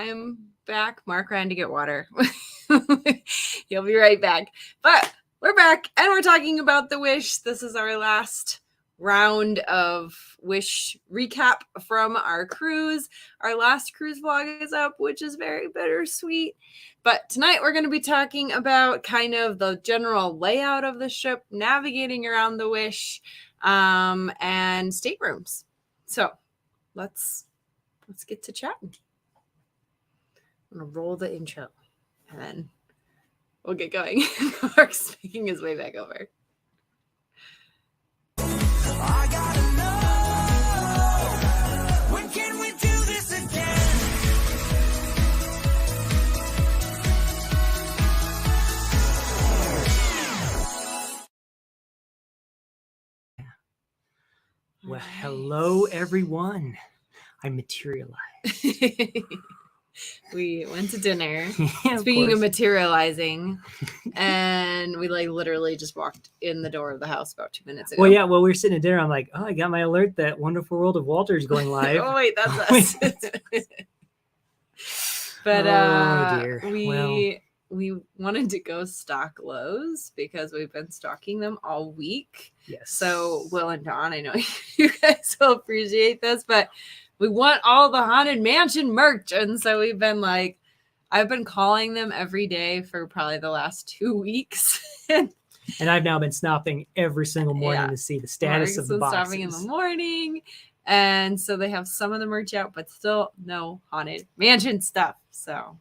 I'm back. Mark ran to get water. He'll be right back. But we're back and we're talking about the Wish. This is our last round of Wish recap from our cruise. Our last cruise vlog is up, which is very bittersweet. But tonight we're going to be talking about kind of the general layout of the ship, navigating around the Wish, and staterooms. So let's get to chatting. I'm going to roll the intro and then we'll get going. Mark's making his way back over. I gotta know, when can we do this again? Well, hello, everyone. I materialized. We went to dinner. Yeah, Speaking of materializing, and we literally just walked in the door of the house about 2 minutes ago. Well, yeah, while we were sitting at dinner, I'm like, oh, I got my alert that Wonderful World of Walter is going live. Oh, wait, that's us. But oh, dear. we wanted to go stock Lowe's because we've been stocking them all week. Yes. So Will and Dawn, I know you guys will appreciate this, but we want all the Haunted Mansion merch. And so we've been I've been calling them every day for probably the last 2 weeks. And I've now been stopping every single morning to see the status of the boxes. Stopping in the morning. And so they have some of the merch out, but still no Haunted Mansion stuff. So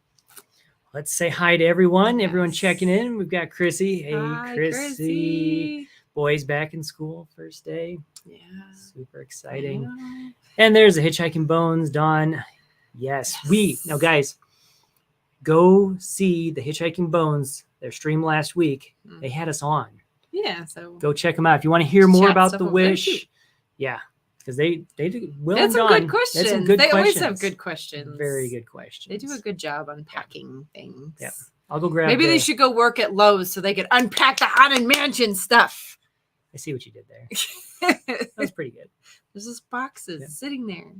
let's say hi to everyone. Yes. Everyone checking in. We've got Chrissy. Hey, hi, Chrissy. Boys back in school first day. Yeah. Super exciting. And there's the Hitchhiking Bones, Dawn. Yes. Now, guys, go see the Hitchhiking Bones. Their stream last week. They had us on. Yeah. So go check them out. If you want to hear more about the Wish. Yeah. Because they do. Will That's some good questions. They questions. always have good questions. Very good questions. They do a good job unpacking things. Yeah. I'll go grab. Maybe they should go work at Lowe's so they could unpack the Haunted Mansion stuff. I see what you did there. That was pretty good. There's just boxes sitting there.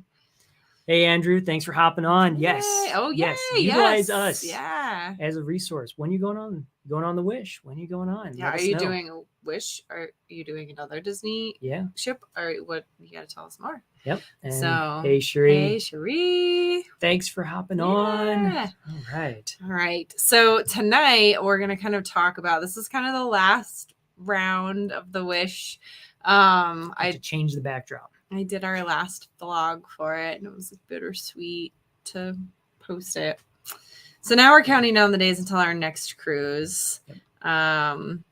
Hey, Andrew, thanks for hopping on. Yay. Yes. Oh, yes. Utilize us as a resource. When you going on? Going on the Wish? When are you going on? Yeah. Are you doing a Wish? Or are you doing another Disney ship? Or what? You got to tell us more. Yep. And so, hey, Cherie. Hey, Cherie. Thanks for hopping on. All right. So tonight we're going to kind of talk about, this is kind of the last round of the Wish. I change the backdrop. I did our last vlog for it, and it was bittersweet to post it. So now we're counting down the days until our next cruise, and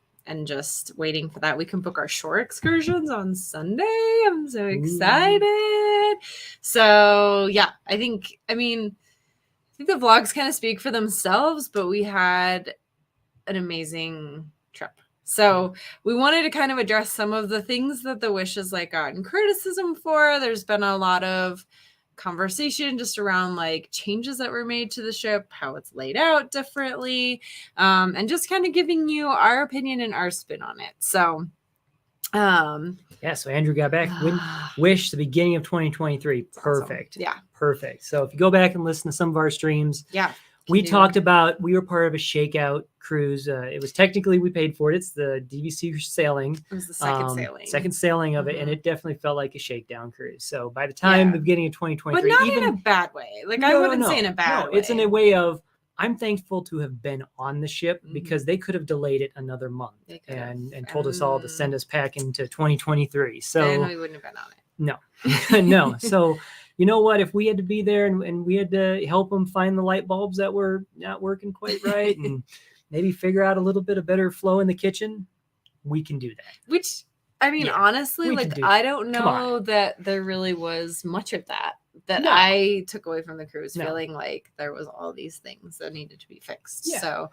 just waiting for that. We can book our shore excursions on Sunday. I'm so excited. So yeah, I think the vlogs kind of speak for themselves, but we had an amazing trip. So we wanted to kind of address some of the things that the Wish has gotten criticism for. There's been a lot of conversation just around changes that were made to the ship, how it's laid out differently, and just kind of giving you our opinion and our spin on it. So so Andrew got back. Wish the beginning of 2023. Perfect. Awesome. Yeah. Perfect. So if you go back and listen to some of our streams, we talked about, we were part of a shakeout cruise. It was technically, we paid for it. It's the DVC sailing. It was the second sailing of it. And it definitely felt like a shakedown cruise. So by the time the beginning of 2023, but not in a bad way. I wouldn't say in a bad way. It's in a way of, I'm thankful to have been on the ship because they could have delayed it another month and told us all to send us back into 2023. So then we wouldn't have been on it. No, no. So you know what? If we had to be there and we had to help them find the light bulbs that were not working quite right and maybe figure out a little bit of better flow in the kitchen, we can do that. Which, honestly, I don't know that there really was much of that I took away from the cruise, feeling like there was all these things that needed to be fixed. Yeah. So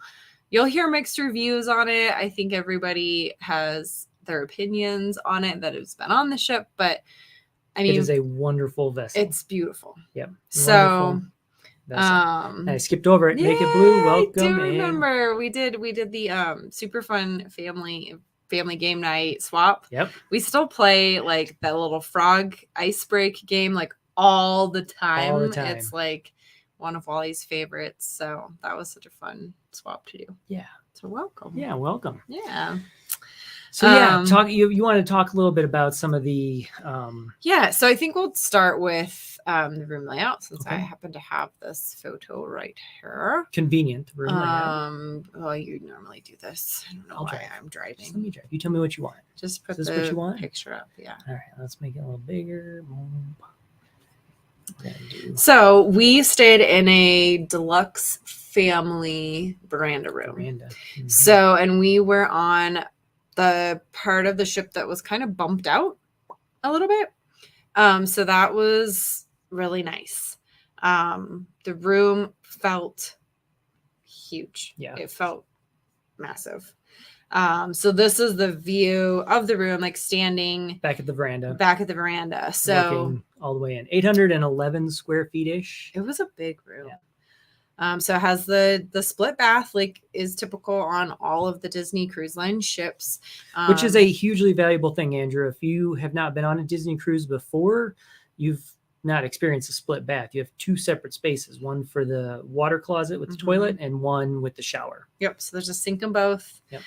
you'll hear mixed reviews on it. I think everybody has their opinions on it that has been on the ship, but it is a wonderful vessel. It's beautiful. Yep. So, I skipped over it. Make it blue. Welcome. I do remember we did the super fun family game night swap. Yep. We still play that little frog ice break game all the time. It's one of Wally's favorites. So that was such a fun swap to do. Yeah. So welcome. Yeah, welcome. Yeah. So yeah, you want to talk a little bit about some of the yeah, so I think we'll start with the room layout, since I Okay. happen to have this photo right here. convenient room layout. Well, you normally do this. I don't know why I'm Just driving. let me drive. You tell me what you want. Just put Is this what the you want? picture up. Yeah. All right, let's make it a little bigger. Boom. So we stayed in a deluxe family veranda room. Mm-hmm. So, and we were on the part of the ship that was kind of bumped out a little bit. So that was really nice. The room felt huge. Yeah. It felt massive. So this is the view of the room, like standing back at the veranda. So looking all the way in, 811 square feet ish. it was a big room. Yeah. So it has the split bath, like is typical on all of the Disney Cruise Line ships, which is a hugely valuable thing, Andrew. If you have not been on a Disney cruise before, you've not experienced a split bath. You have two separate spaces, one for the water closet with the toilet and one with the shower. Yep. So there's a sink in both. Yep.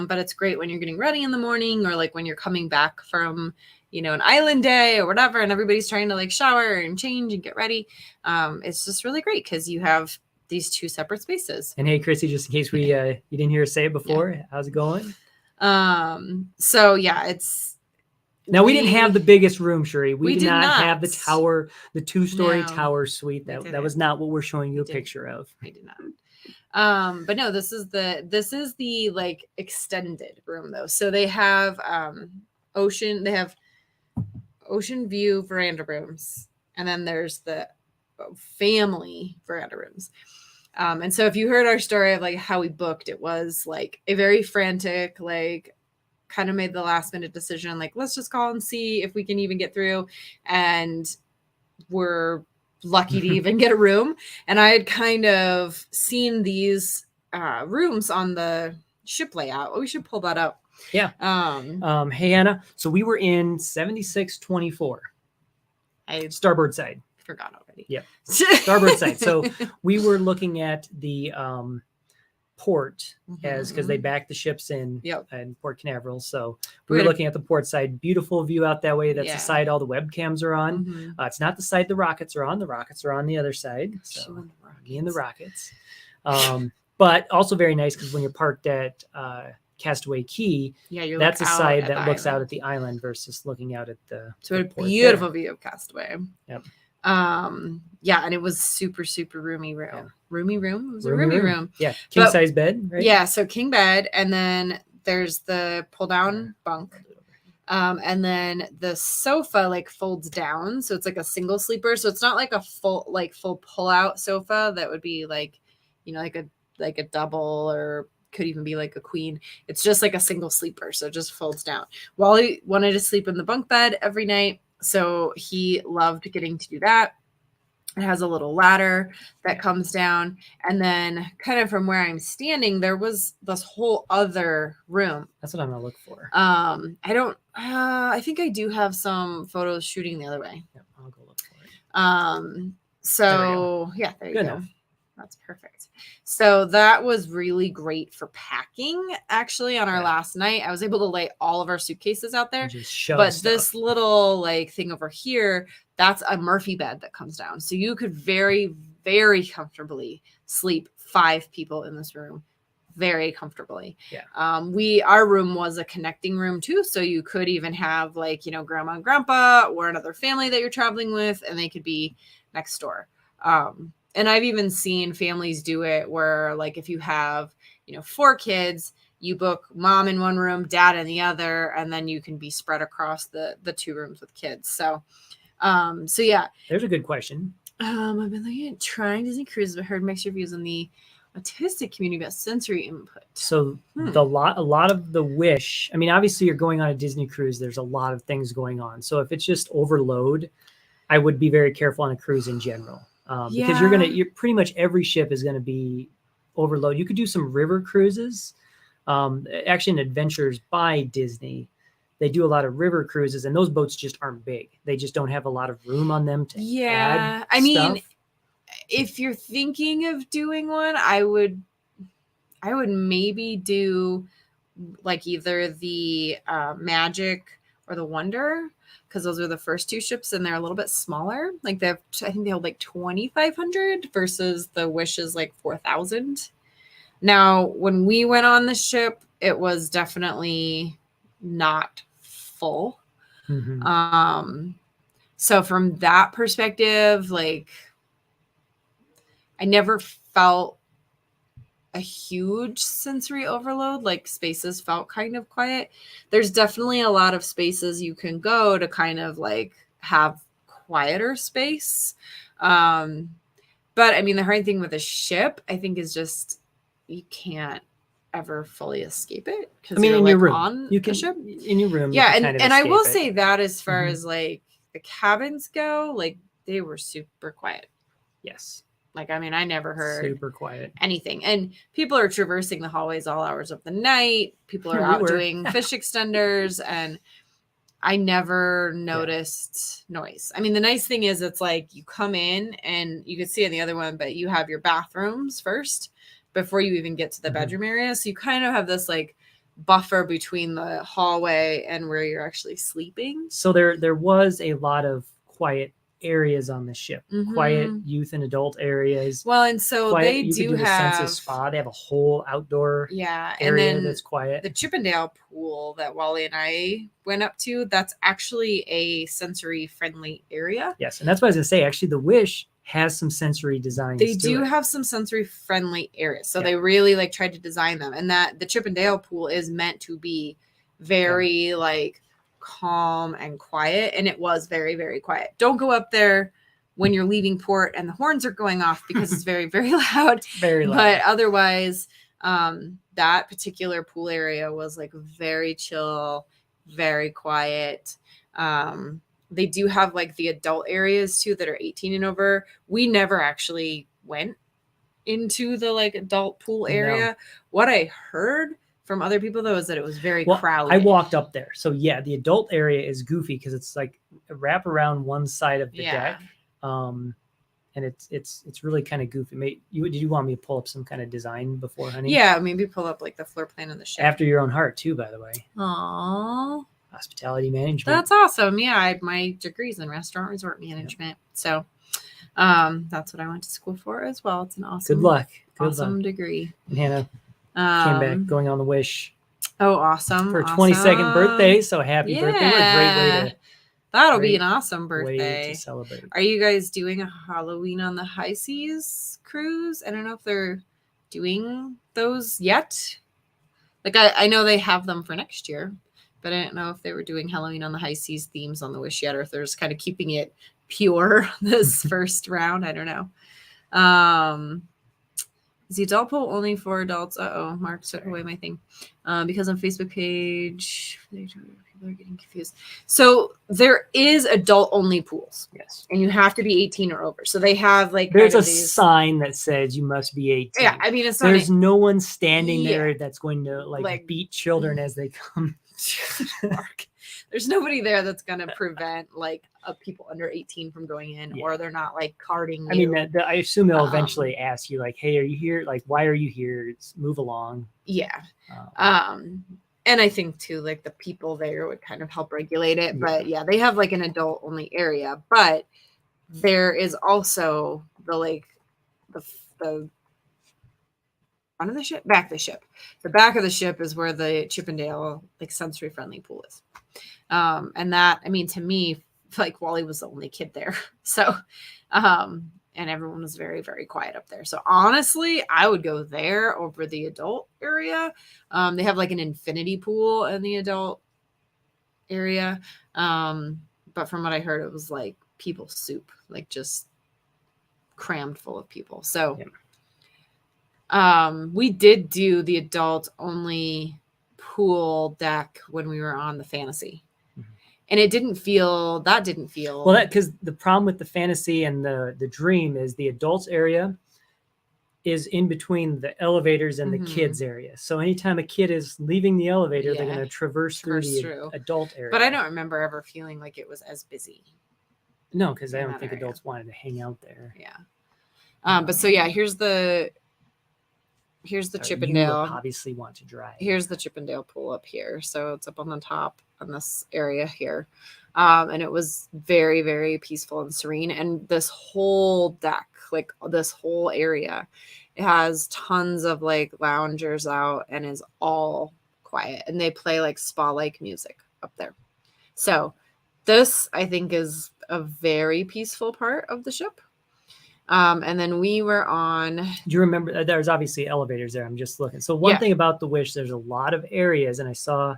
But it's great when you're getting ready in the morning, or like when you're coming back from, an island day or whatever, and everybody's trying to like shower and change and get ready. It's just really great because you have these two separate spaces. And hey, Chrissy, just in case you didn't hear us say it before, how's it going? So yeah, it's. Now, we didn't have the biggest room, Sherry. We did not have the tower, the two-story No, tower suite. That was not what we're showing you a picture of. I did not. But no, this is the like extended room though. So they have ocean view veranda rooms, and then there's the family veranda rooms. And so if you heard our story of like how we booked, it was like a very frantic, like kind of made the last minute decision, like, let's just call and see if we can even get through. And we're lucky to even get a room. And I had kind of seen these rooms on the ship layout. We should pull that up. Yeah. Hey, Anna. So we were in 7624. Starboard side. Forgot already. Yep. Starboard side. So we were looking at the port because they backed the ships in Port Canaveral. So we were looking at the port side. Beautiful view out that way. That's the side all the webcams are on. It's not the side the rockets are on. The rockets are on the other side. So me and the rockets. But also very nice because when you're parked at Castaway Key, that's a side that looks out at the island versus looking out at the. So a beautiful view of Castaway. Yep. And it was super roomy room. Yeah. Roomy room. It was a roomy room. Yeah, king size bed, right? Yeah, so king bed, and then there's the pull down bunk. And then the sofa like folds down, so it's like a single sleeper. So it's not like a full pull out sofa that would be like, like a double, or could even be like a queen. It's just like a single sleeper, so it just folds down. Wally wanted to sleep in the bunk bed every night, so he loved getting to do that. It has a little ladder that comes down, and then kind of from where I'm standing, there was this whole other room. That's what I'm gonna look for. I think I do have some photos shooting the other way. Yep, I'll go look for it. So there you go. Enough. That's perfect. So that was really great for packing. Actually, on our last night, I was able to lay all of our suitcases out there. But this little like thing over here, that's a Murphy bed that comes down. So you could very, very comfortably sleep 5 people in this room. Very comfortably. Yeah. Our room was a connecting room too. So you could even have like, grandma and grandpa or another family that you're traveling with, and they could be next door. And I've even seen families do it where like if you have, 4 kids, you book mom in one room, dad in the other, and then you can be spread across the 2 rooms with kids. So yeah. There's a good question. I've been looking at trying Disney cruises, but heard mixed reviews on the autistic community about sensory input. So a lot of the wish, I mean, obviously you're going on a Disney cruise. There's a lot of things going on. So if it's just overload, I would be very careful on a cruise in general. Because you're pretty much every ship is going to be overload. You could do some river cruises. Actually in Adventures by Disney, they do a lot of river cruises, and those boats just aren't big. They just don't have a lot of room on them to add I mean, stuff. if you're thinking of doing one, I would maybe do like either the Magic or the Wonder, because those are the first two ships and they're a little bit smaller. Like I think they hold like 2,500 versus the Wish is like 4,000. Now, when we went on the ship, it was definitely not full. So from that perspective, like I never felt a huge sensory overload. Like spaces felt kind of quiet. There's definitely a lot of spaces you can go to kind of like have quieter space. But I mean, the hard thing with a ship, I think, is just you can't ever fully escape it, because I mean, you're in like your room, on you can a ship. in your room. Yeah, you can kind of and I will escape say it. that as far as like the cabins go, like they were super quiet. Yes. Like, I mean, I never heard Super quiet. anything. And people are traversing the hallways all hours of the night. People are We out were. doing fish extenders, and I never noticed noise. I mean, the nice thing is it's like you come in and you can see in the other one, but you have your bathrooms first before you even get to the bedroom area. So you kind of have this like buffer between the hallway and where you're actually sleeping. So there was a lot of quiet areas on the ship. Quiet youth and adult areas. Well, and so quiet, they you do could do have the census spa. They have a whole outdoor area and then that's quiet. The Chippendale pool that Wally and I went up to, that's actually a sensory friendly area. Yes, and that's what I was gonna say. Actually, the Wish has some sensory designs. They do have some sensory friendly areas, so they really like tried to design them. And that the Chippendale pool is meant to be very like calm and quiet, and it was very, very quiet. Don't go up there when you're leaving port and the horns are going off, because it's very, very loud. It's very loud. But otherwise, that particular pool area was like very chill, very quiet. They do have like the adult areas too that are 18 and over. We never actually went into the like adult pool area. No. What I heard from other people though is that it was very crowded. I walked up there. So yeah, the adult area is goofy because it's like a wrap around one side of the deck. And it's really kind of goofy. Did you want me to pull up some kind of design before, honey? Yeah, maybe pull up like the floor plan of the ship. After your own heart too, by the way. Aww. Hospitality management. That's awesome. Yeah, I have my degrees in restaurant resort management. Yep. So that's what I went to school for as well. It's an awesome, good luck. Awesome degree. And Hannah came back going on the Wish. Oh, awesome. For her 22nd birthday. So happy birthday. What a great way to That'll be an awesome birthday. Way to celebrate. Are you guys doing a Halloween on the High Seas cruise? I don't know if they're doing those yet. Like I know they have them for next year, but I don't know if they were doing Halloween on the High Seas themes on the Wish yet, or if they're just kind of keeping it pure this first round. I don't know. Is the adult pool only for adults? Mark took away my thing. Because on Facebook page, people are getting confused. So there is adult only pools. Yes. And you have to be 18 or over. So they have like there's a sign that says you must be 18. Yeah, I mean there's no one standing there that's going to like beat children as they come. There's nobody there that's going to prevent like people under 18 from going in, or they're not like carding you. I mean, I assume they'll eventually ask you like, hey, are you here? Like, why are you here? Move along. Yeah. And I think too, like the people there would kind of help regulate it. But yeah, they have like an adult only area, but there is also the front of the ship, back of the ship. The back of the ship is where the Chippendale like sensory friendly pool is. And that, I mean, to me, like Wally was the only kid there. So, and everyone was very, very quiet up there. So honestly, I would go there over the adult area. They have like an infinity pool in the adult area. But from what I heard, it was like people soup, like just crammed full of people. So we did do the adult only pool deck when we were on the Fantasy. And it didn't feel well, that because the problem with the Fantasy and the Dream is the adults area is in between the elevators and the kids area. So anytime a kid is leaving the elevator, they're going to traverse through the adult area. But I don't remember ever feeling like it was as busy. No, because I don't think adults wanted to hang out there. Yeah. But so yeah, here's the Sorry, Chippendale. You obviously want to drive. Here's the Chippendale pool up here. So it's up on the top on this area here. And it was very, very peaceful and serene. And this whole deck, like this whole area, it has tons of like loungers out and is all quiet. And they play like spa-like music up there. So this, I think, is a very peaceful part of the ship. And then we were on. Do you remember? There's obviously elevators there. I'm just looking. So one thing about the Wish, there's a lot of areas, and I saw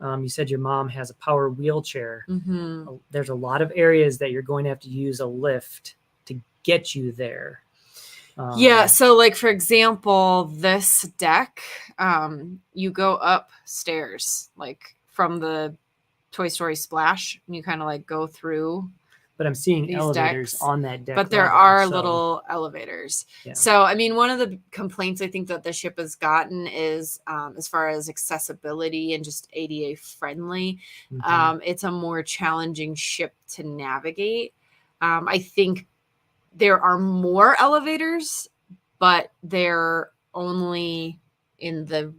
you said your mom has a power wheelchair. Mm-hmm. There's a lot of areas that you're going to have to use a lift to get you there. Yeah. So like, for example, this deck, you go upstairs, like from the Toy Story Splash, and you kind of like go through. But I'm seeing elevators decks, on that deck. But there level, are little elevators. Yeah. So, I mean, one of the complaints I think that the ship has gotten is as far as accessibility and just ADA friendly, it's a more challenging ship to navigate. I think there are more elevators, but they're only in the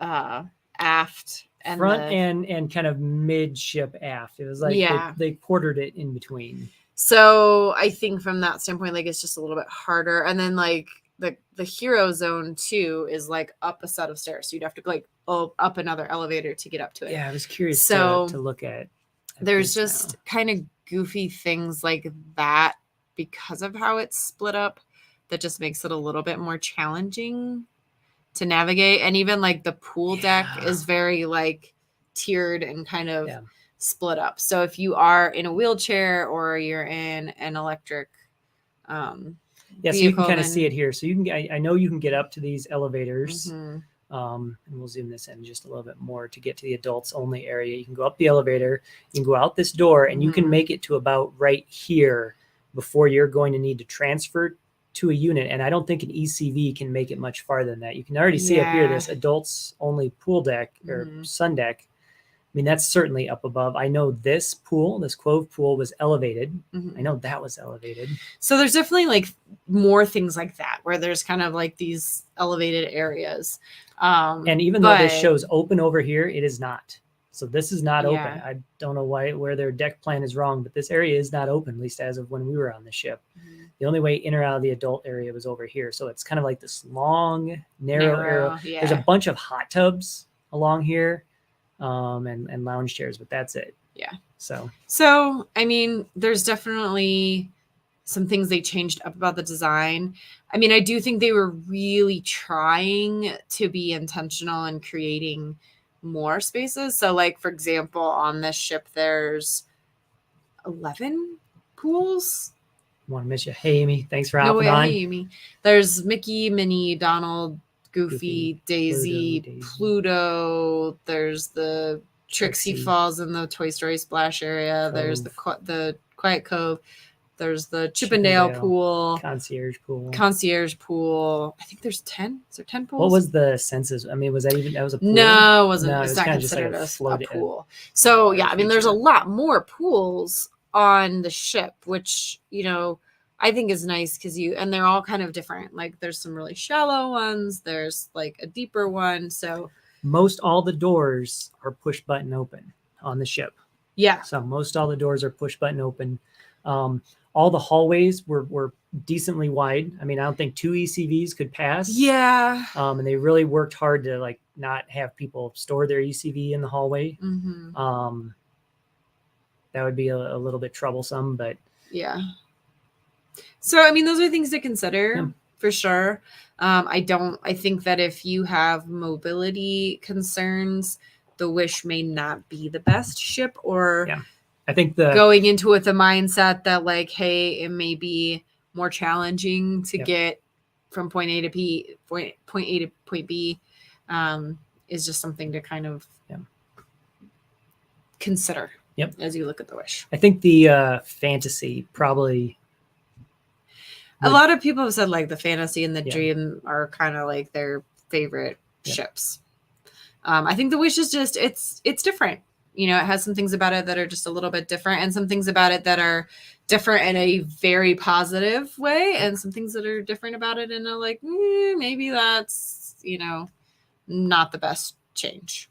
aft. And front and kind of midship aft. It was like they quartered it in between. So I think from that standpoint, like it's just a little bit harder. And then like the hero zone too is like up a set of stairs. So you'd have to like up another elevator to get up to it. Yeah, I was curious to look at. There's just kind of goofy things like that because of how it's split up that just makes it a little bit more challenging to navigate. And even like the pool deck is very like tiered and kind of split up. So if you are in a wheelchair or you're in an electric so you can kind of see it here. So you can I know you can get up to these elevators. And we'll zoom this in just a little bit more to get to the adults only area. You can go up the elevator, you can go out this door, and you can make it to about right here before you're going to need to transfer to a unit. And I don't think an ECV can make it much farther than that. You can already see up here this adults only pool deck or sun deck. I mean, that's certainly up above. I know this pool, this Cove pool, was elevated. I know that was elevated. So there's definitely like more things like that where there's kind of like these elevated areas. And even though this shows open over here, it is not. So this is not open. I don't know where their deck plan is wrong, but this area is not open, at least as of when we were on the ship. The only way in or out of the adult area was over here. So it's kind of like this long, narrow area. Yeah. There's a bunch of hot tubs along here and lounge chairs, but that's it. Yeah. So, I mean, there's definitely some things they changed up about the design. I mean, I do think they were really trying to be intentional in creating more spaces. So like, for example, on this ship, there's 11 pools. Want to miss you. Hey, Amy. Thanks for hopping on. Hey, Amy. There's Mickey, Minnie, Donald, Goofy, Daisy, Pluto. There's the Trixie Falls in the Toy Story Splash area. Cove. There's the Quiet Cove. There's the Chippendale pool. Concierge pool. I think there's 10. Is there 10 pools? What was the census? I mean, that was a pool? No, it wasn't. No, it's not considered like a pool. So yeah, I mean, there's a lot more pools on the ship, which, you know, I think is nice because and they're all kind of different. Like there's some really shallow ones. There's like a deeper one. So most all the doors are push button open on the ship. Yeah. So most all the doors are push button open. All the hallways were decently wide. I mean, I don't think 2 ECVs could pass. Yeah. And they really worked hard to like not have people store their ECV in the hallway. That would be a little bit troublesome, but yeah. So, I mean, those are things to consider for sure. I think that if you have mobility concerns, the Wish may not be the best ship, or I think going into with the mindset that like, hey, it may be more challenging to get from point A to point A to point B, is just something to kind of consider as you look at the Wish. I think the Fantasy probably. A lot of people have said like the Fantasy and the Dream are kind of like their favorite ships. I think the Wish is just it's different. you know, it has some things about it that are just a little bit different, and some things about it that are different in a very positive way, and some things that are different about it in a like, maybe that's, you know, not the best change.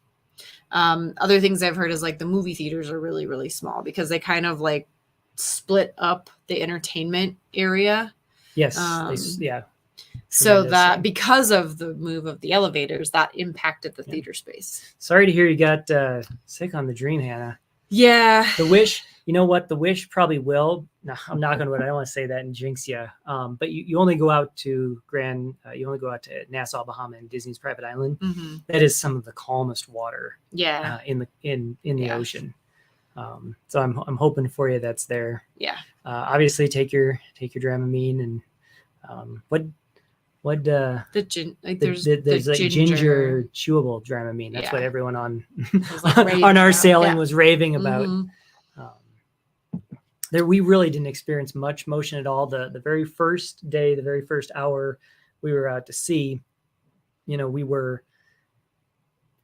Other things I've heard is like the movie theaters are really, really small because they kind of like split up the entertainment area. Yes. So that tremendously. because of the move of the elevators, that impacted the theater space. Sorry to hear you got sick on the dream, Hannah. Yeah. The Wish, you know what? The Wish probably will. No, I'm not going to. I don't want to say that and jinx you. But you only go out to you only go out to Nassau, Bahama, and Disney's private island. Mm-hmm. That is some of the calmest water. Yeah. In the ocean. So I'm hoping for you that's there. Yeah. Obviously, take your Dramamine and there's like ginger chewable Dramamine. That's what everyone on on our sailing was raving about. Mm-hmm. There we really didn't experience much motion at all. The very first day, the very first hour we were out to sea, you know, we were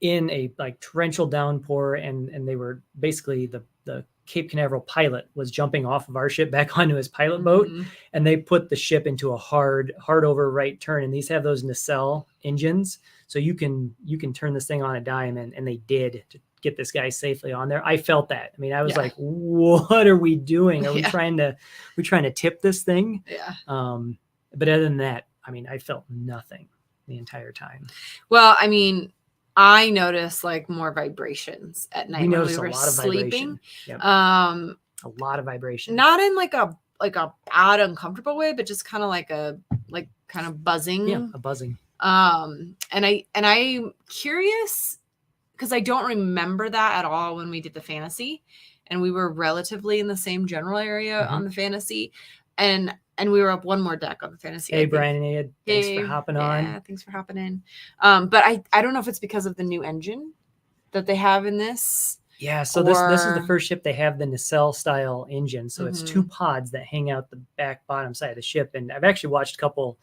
in a like torrential downpour, and they were basically the Cape Canaveral pilot was jumping off of our ship back onto his pilot boat, and they put the ship into a hard over right turn. And these have those nacelle engines, so you can turn this thing on a dime, and they did to get this guy safely on there. I felt that. I mean, I was like, what are we doing? Are we trying to tip this thing? Yeah. But other than that, I mean, I felt nothing the entire time. Well, I mean, I noticed like more vibrations at night when we were a lot of sleeping. Yep. A lot of vibration. Not in like a bad, uncomfortable way, but just kind of like kind of buzzing. Yeah, a buzzing. And I'm curious because I don't remember that at all when we did the fantasy, and we were relatively in the same general area on the fantasy, and we were up one more deck on the fantasy. Hey, Brian and Ed, thanks for hopping on. Yeah, thanks for hopping in. But I don't know if it's because of the new engine that they have in this. Yeah, so this is the first ship they have the nacelle style engine. So it's two pods that hang out the back bottom side of the ship. And I've actually watched a couple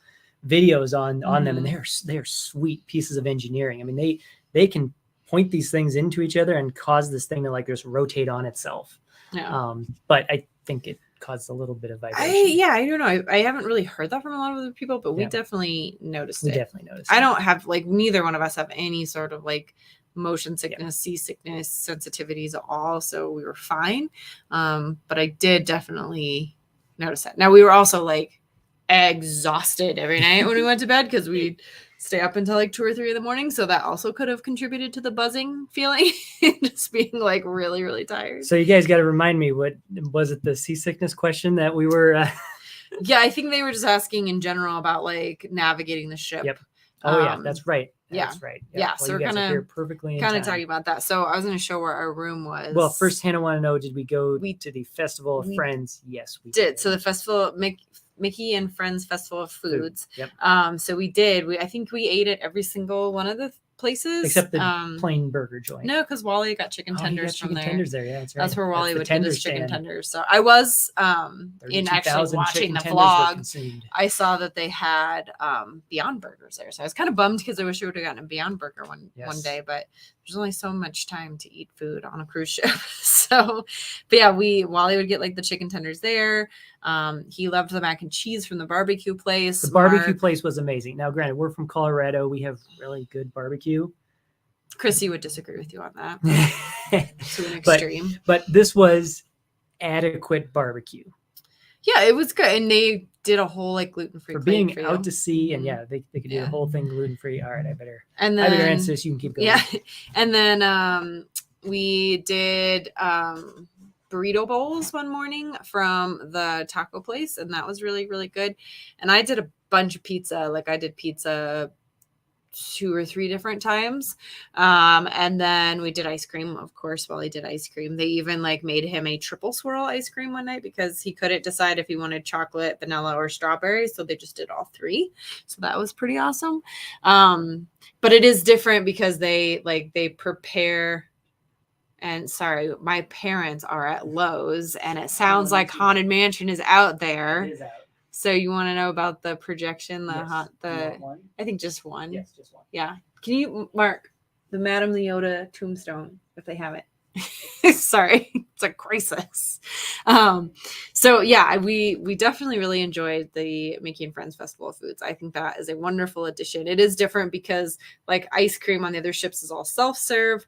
videos on them, and they're sweet pieces of engineering. I mean, they can point these things into each other and cause this thing to like just rotate on itself. Yeah. But I think it caused a little bit of vibration. I don't know. I haven't really heard that from a lot of other people, but we definitely noticed it. We definitely noticed I don't have like neither one of us have any sort of like motion sickness, seasickness, sensitivities at all. So we were fine. But I did definitely notice that. Now we were also like exhausted every night when we went to bed because we'd stay up until like 2 or 3 in the morning. So that also could have contributed to the buzzing feeling, just being like really, really tired. So you guys got to remind me, what was it? The seasickness question that we were. Yeah, I think they were just asking in general about like navigating the ship. Yep. Oh yeah, that's right. That's right. Yeah. Well, so we're kind of talking about that. So I was going to show where our room was. Well, first, Hannah, want to know, did we go to the Festival of Friends? Yes, we did. So the festival, Mickey and Friends Festival of Foods. Yep. So we did. I think we ate at every single one of the places except the plain burger joint. No, because Wally got chicken tenders from there. Tenders there, yeah, that's right. That's where Wally would get his chicken tenders. So I was in actually watching the vlog. I saw that they had Beyond Burgers there, so I was kind of bummed because I wish I would have gotten a Beyond Burger one day, but there's only so much time to eat food on a cruise ship. So, but yeah, Wally would get like the chicken tenders there. He loved the mac and cheese from the barbecue place. The barbecue place was amazing. Now, granted, we're from Colorado. We have really good barbecue. Chrissy would disagree with you on that to an extreme. But this was adequate barbecue. Yeah, it was good. And they did a whole like gluten-free for being out to sea, and they could do the whole thing gluten-free. All right, I better answer this. You can keep going. Yeah. And then we did burrito bowls one morning from the taco place, and that was really, really good. And I did a bunch of pizza. Like I did pizza 2 or 3 different times. And then we did ice cream, of course, while he did ice cream. They even like made him a triple swirl ice cream one night because he couldn't decide if he wanted chocolate, vanilla, or strawberry. So they just did all 3. So that was pretty awesome. But it is different because they prepare. And sorry, my parents are at Lowe's, and it sounds like Haunted Mansion is out there. It is out. So you want to know about the projection? Yes. I think just one. Yes, just one. Yeah. Can you mark the Madame Leota tombstone if they have it? Sorry, it's a crisis. So yeah, we definitely really enjoyed the Mickey and Friends Festival of Foods. I think that is a wonderful addition. It is different because like ice cream on the other ships is all self-serve.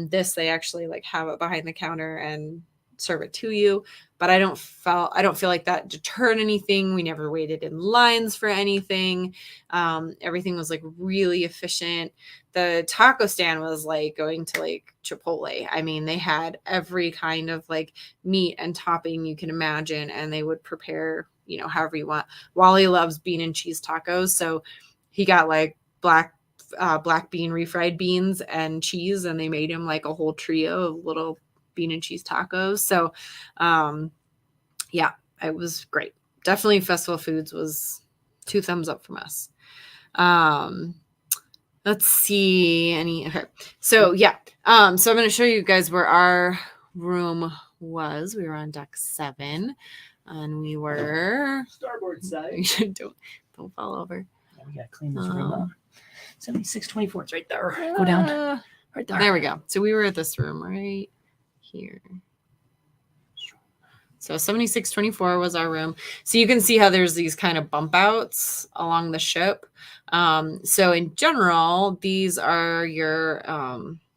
This they actually like have it behind the counter and serve it to you. But I don't feel like that deterred anything. We never waited in lines for anything. Everything was like really efficient. The taco stand was like going to like Chipotle. I mean, they had every kind of like meat and topping you can imagine, and they would prepare, however you want. Wally loves bean and cheese tacos, so he got like black bean refried beans and cheese, and they made him like a whole trio of little bean and cheese tacos. So, yeah, it was great. Definitely Festival Foods was 2 thumbs up from us. Let's see okay. So yeah. So I'm going to show you guys where our room was. We were on deck 7 and we were Starboard side. don't fall over. Yeah, we got to clean this room up. 7624. It's right there. Go down. Right there. There we go. So we were at this room right here. So 7624 was our room. So you can see how there's these kind of bump outs along the ship. So in general, these are your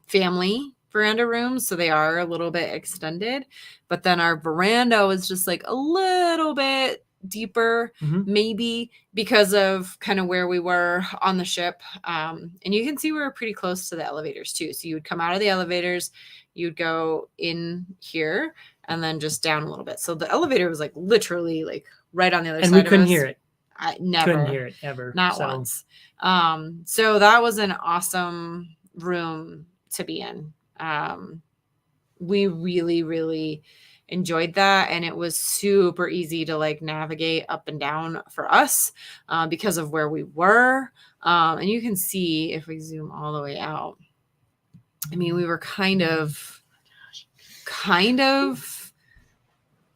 family veranda rooms. So they are a little bit extended. But then our veranda was just like a little bit deeper, maybe because of kind of where we were on the ship. And you can see we were pretty close to the elevators too. So you would come out of the elevators, you'd go in here, and then just down a little bit. So the elevator was like literally like right on the other side of us. And we couldn't hear it. I never. Couldn't hear it ever. Not once. So that was an awesome room to be in. We really, really enjoyed that. And it was super easy to like navigate up and down for us because of where we were. And you can see if we zoom all the way out. I mean, we were kind of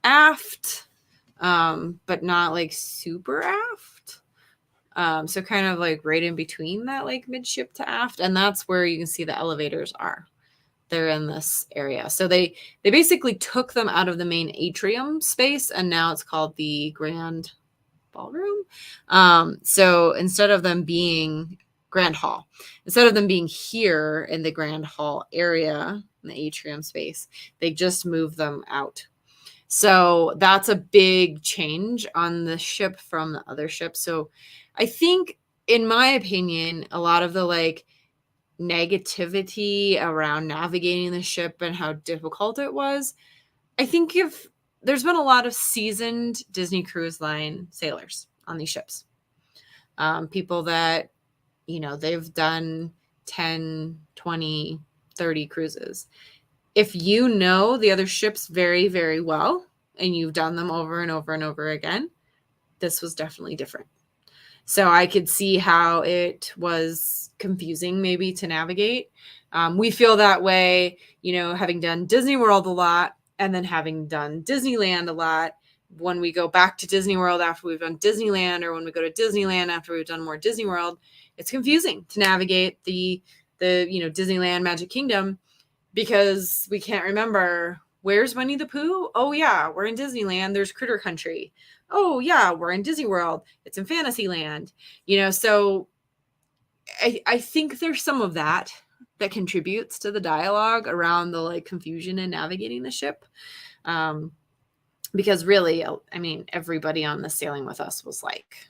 aft, but not like super aft. So kind of like right in between that like midship to aft. And that's where you can see the elevators are. They're in this area. So they basically took them out of the main atrium space, and now it's called the Grand Ballroom. So instead of them being Grand Hall, instead of them being here in the Grand Hall area in the atrium space, they just moved them out. So that's a big change on the ship from the other ships. So I think, in my opinion, a lot of the like negativity around navigating the ship and how difficult it was, I think if there's been a lot of seasoned Disney Cruise Line sailors on these ships, people that, they've done 10, 20, 30 cruises. If you know the other ships very, very well, and you've done them over and over and over again, this was definitely different. So I could see how it was confusing maybe to navigate. We feel that way, having done Disney World a lot and then having done Disneyland a lot. When we go back to Disney World after we've done Disneyland, or when we go to Disneyland after we've done more Disney World, it's confusing to navigate the Disneyland Magic Kingdom, because we can't remember, where's Winnie the Pooh? Oh yeah, we're in Disneyland. There's Critter Country. Oh yeah, we're in Disney World. It's in Fantasyland. So I think there's some of that contributes to the dialogue around the like confusion in navigating the ship. Because really, I mean, everybody on the sailing with us was like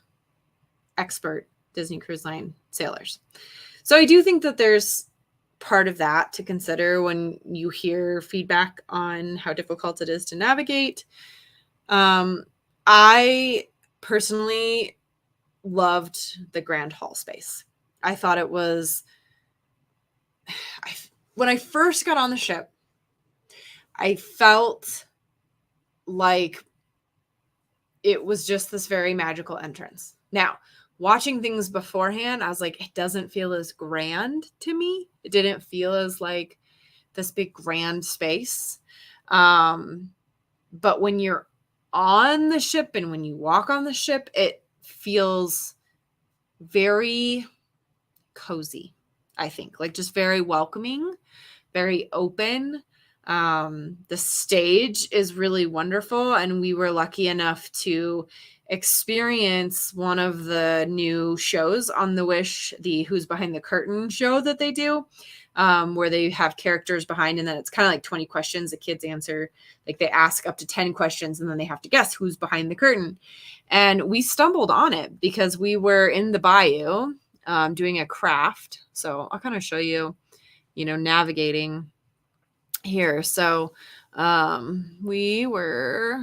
expert Disney Cruise Line sailors. So I do think that there's part of that to consider when you hear feedback on how difficult it is to navigate. I personally loved the Grand Hall space. I thought it was, when I first got on the ship, I felt like it was just this very magical entrance. Now, watching things beforehand, I was like, it doesn't feel as grand to me. It didn't feel as like this big grand space. But when you're on the ship and when you walk on the ship, it feels very cozy, I think, like just very welcoming, very open. The stage is really wonderful, and we were lucky enough to experience one of the new shows on the Wish, the Who's Behind the Curtain show that they do, where they have characters behind, and then it's kind of like 20 questions. The kids answer, like they ask up to 10 questions, and then they have to guess who's behind the curtain. And we stumbled on it because we were in the bayou doing a craft. So I'll kind of show you, navigating here. So we were,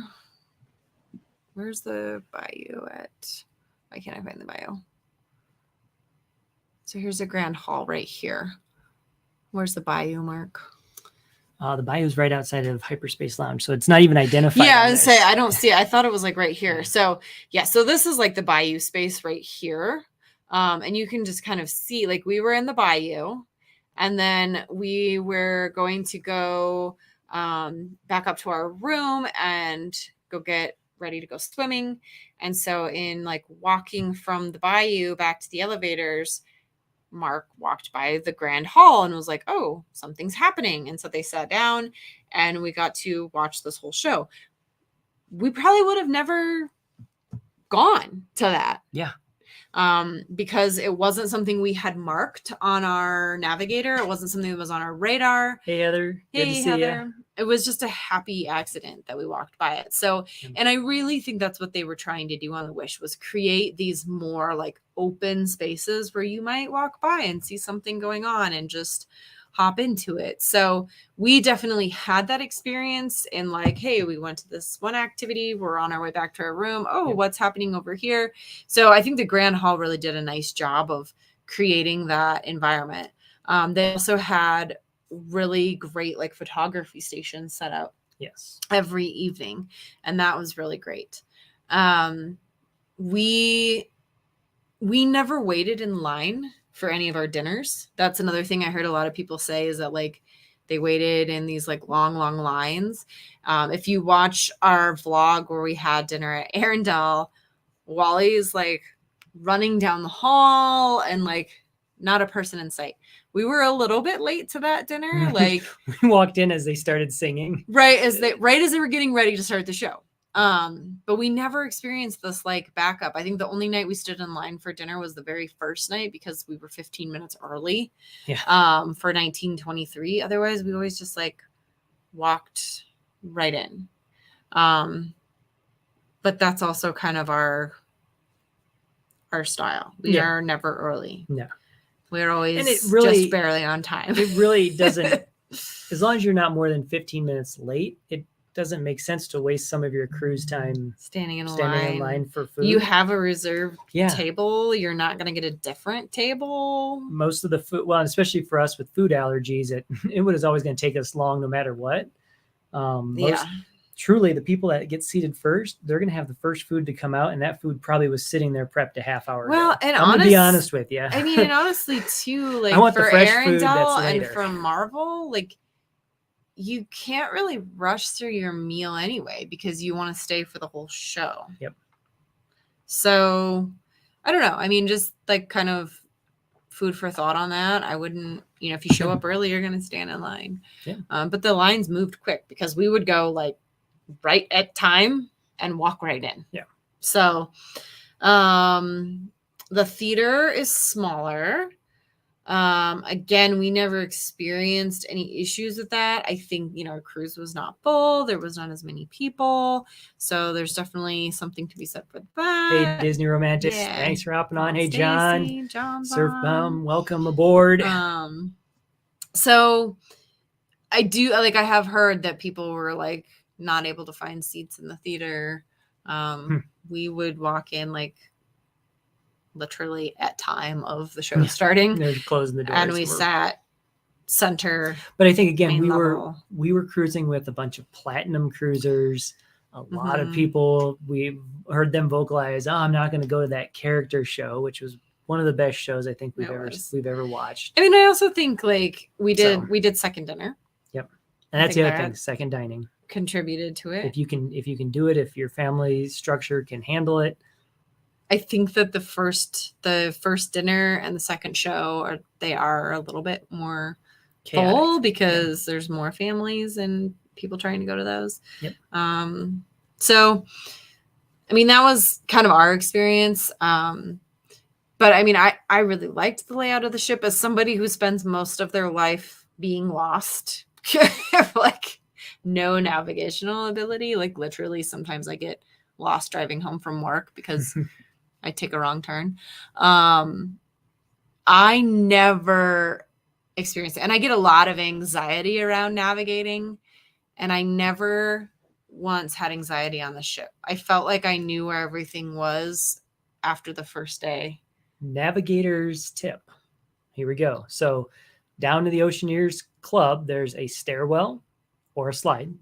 where's the bayou at? Why can't I find the bayou? So here's the Grand Hall right here. Where's the bayou, Mark? The bayou's right outside of Hyperspace Lounge, so it's not even identified. Yeah, I say I don't see it. I thought it was like right here. So yeah, so this is like the bayou space right here. And you can just kind of see, like, we were in the bayou, and then we were going to go back up to our room and go get ready to go swimming. And so in like walking from the bayou back to the elevators, Mark walked by the Grand Hall and was like, oh, something's happening. And so they sat down and we got to watch this whole show. We probably would have never gone to that. Yeah. Because it wasn't something we had marked on our navigator. It wasn't something that was on our radar. Hey, Heather. Good to see Heather. you. It was just a happy accident that we walked by it. So, and I really think that's what they were trying to do on the Wish, was create these more like open spaces where you might walk by and see something going on and just hop into it. So we definitely had that experience in like, hey, we went to this one activity, we're on our way back to our room. Oh, what's happening over here? So I think the Grand Hall really did a nice job of creating that environment. They also had really great like photography stations set up every evening, and that was really great. We never waited in line for any of our dinners. That's another thing I heard a lot of people say, is that like they waited in these like long lines. If you watch our vlog where we had dinner at Arundel, Wally's like running down the hall and like not a person in sight. We were a little bit late to that dinner. Like we walked in as they started singing. Right as they were getting ready to start the show. But we never experienced this like backup. I think the only night we stood in line for dinner was the very first night because we were 15 minutes early. Yeah. For 1923. Otherwise, we always just like walked right in. But that's also kind of our style. We are never early. No. We're always and it really, just barely on time. It really doesn't, as long as you're not more than 15 minutes late, it doesn't make sense to waste some of your cruise time standing in line. line for food. You have a reserved table. You're not going to get a different table. Most of the food, well, especially for us with food allergies, it was always going to take us long no matter what. Truly, the people that get seated first, they're going to have the first food to come out, and that food probably was sitting there prepped a half hour ago. And I'm going to be honest with you. I mean, and honestly, too, like I want for the fresh Arundel food that's and later. for Marvel, like you can't really rush through your meal anyway because you want to stay for the whole show. Yep. So I don't know. I mean, just like kind of food for thought on that. I wouldn't, if you show up early, you're going to stand in line. Yeah. But the lines moved quick because we would go like right at time and walk right in. Yeah. So, the theater is smaller. Again, we never experienced any issues with that. I think, our cruise was not full. There was not as many people. So there's definitely something to be said for that. Hey, Disney Romantics. Yeah. Thanks for hopping on. Hey, John. Surf Bum, welcome aboard. So I have heard that people were like not able to find seats in the theater. We would walk in like literally at time of the show starting. They're closing the doors. And we sat center. But I think again, we were cruising with a bunch of platinum cruisers. A lot of people, we heard them vocalize, I'm not going to go to that character show, which was one of the best shows I think we've ever watched. I mean, I also think like we did second dinner. Yep. And that's the other thing, second dining contributed to it. If you can do it, if your family structure can handle it. I think that the first dinner and the second show are a little bit more full because there's more families and people trying to go to those. Yep. So, I mean, that was kind of our experience. But I mean, I really liked the layout of the ship as somebody who spends most of their life being lost, like no navigational ability. Like literally, sometimes I get lost driving home from work because I take a wrong turn. I never experienced it. And I get a lot of anxiety around navigating. And I never once had anxiety on the ship. I felt like I knew where everything was after the first day. Navigator's tip. Here we go. So down to the Oceaneers Club, there's a stairwell or a slide,